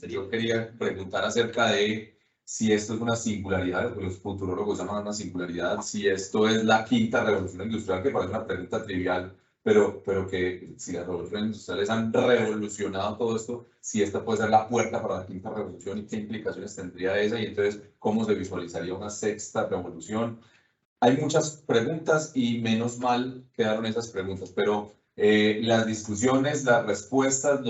Yo quería preguntar acerca de si esto es una singularidad, lo que los futurólogos llaman una singularidad, si esto es la quinta revolución industrial, que parece una pregunta trivial, pero que si las revoluciones industriales han revolucionado todo esto, si esta puede ser la puerta para la quinta revolución y qué implicaciones tendría esa, y entonces cómo se visualizaría una sexta revolución. Hay muchas preguntas y menos mal quedaron esas preguntas, pero las discusiones, las respuestas,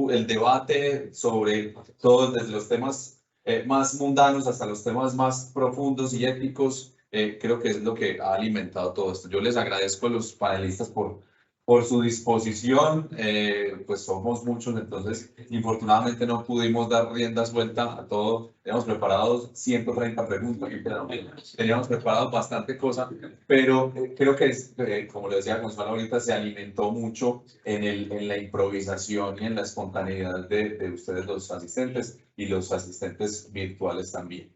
el debate sobre todo, desde los temas más mundanos hasta los temas más profundos y éticos, creo que es lo que ha alimentado todo esto. Yo les agradezco a los panelistas por su disposición. Pues somos muchos, entonces infortunadamente no pudimos dar rienda suelta a todo. Teníamos preparados 130 preguntas, teníamos preparado bastante cosa, pero creo que, como le decía Gonzalo ahorita, se alimentó mucho en la improvisación y en la espontaneidad de ustedes los asistentes y los asistentes virtuales también.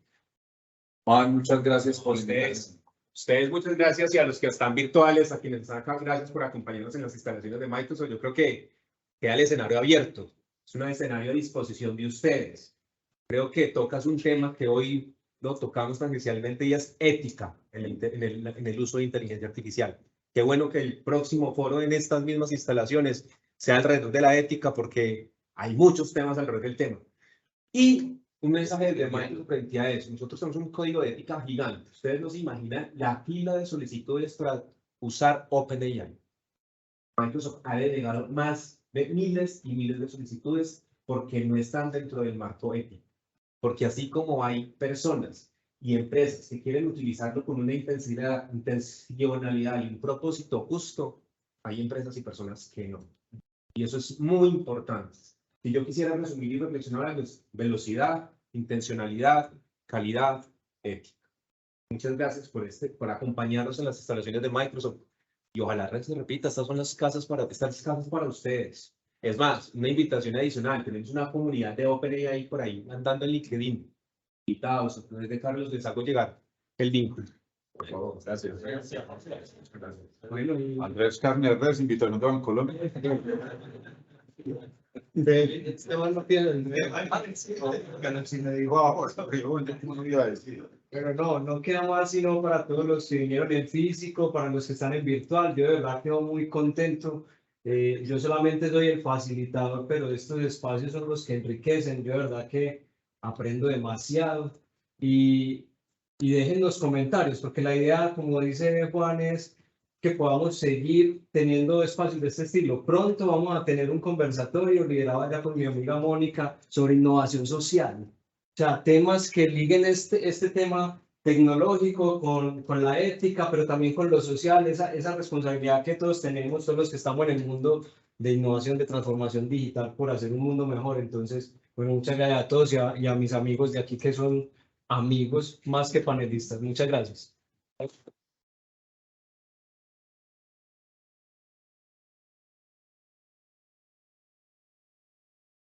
Juan, muchas gracias por ustedes. Ustedes, muchas gracias, y a los que están virtuales, a quienes están acá, gracias por acompañarnos en las instalaciones de Microsoft. Yo creo que queda el escenario abierto, es un escenario a disposición de ustedes. Creo que tocas un tema que hoy lo tocamos tangencialmente y es ética en el uso de inteligencia artificial. Qué bueno que el próximo foro en estas mismas instalaciones sea alrededor de la ética, porque hay muchos temas alrededor del tema. Y un mensaje de Microsoft frente a eso. Nosotros tenemos un código de ética gigante. Ustedes no se imaginan la fila de solicitudes para usar OpenAI. Microsoft ha delegado más de miles y miles de solicitudes porque no están dentro del marco ético. Porque así como hay personas y empresas que quieren utilizarlo con una intencionalidad y un propósito justo, hay empresas y personas que no. Y eso es muy importante. Si yo quisiera resumir y reflexionar algo, es velocidad, intencionalidad, calidad, ética. Muchas gracias por acompañarnos en las instalaciones de Microsoft. Y ojalá se repita, estas son las casas para ustedes. Es más, una invitación adicional. Tenemos una comunidad de OpenAI por ahí andando en LinkedIn. Invitados, a través de Carlos les hago llegar el link. Por favor, gracias. Andrés Carne Res, invitado a Colombia. Pero no queda más sino para todos los que vinieron en físico, para los que están en virtual. Yo de verdad quedo muy contento. Yo solamente soy el facilitador, pero estos espacios son los que enriquecen. Yo de verdad que aprendo demasiado. Y dejen los comentarios, porque la idea, como dice Juan, es que podamos seguir teniendo espacios de este estilo. Pronto vamos a tener un conversatorio liderado allá por mi amiga Mónica sobre innovación social. O sea, temas que liguen este tema tecnológico con la ética, pero también con lo social, esa responsabilidad que todos tenemos, todos los que estamos en el mundo de innovación, de transformación digital, por hacer un mundo mejor. Entonces, bueno, muchas gracias a todos y a mis amigos de aquí que son amigos más que panelistas. Muchas gracias.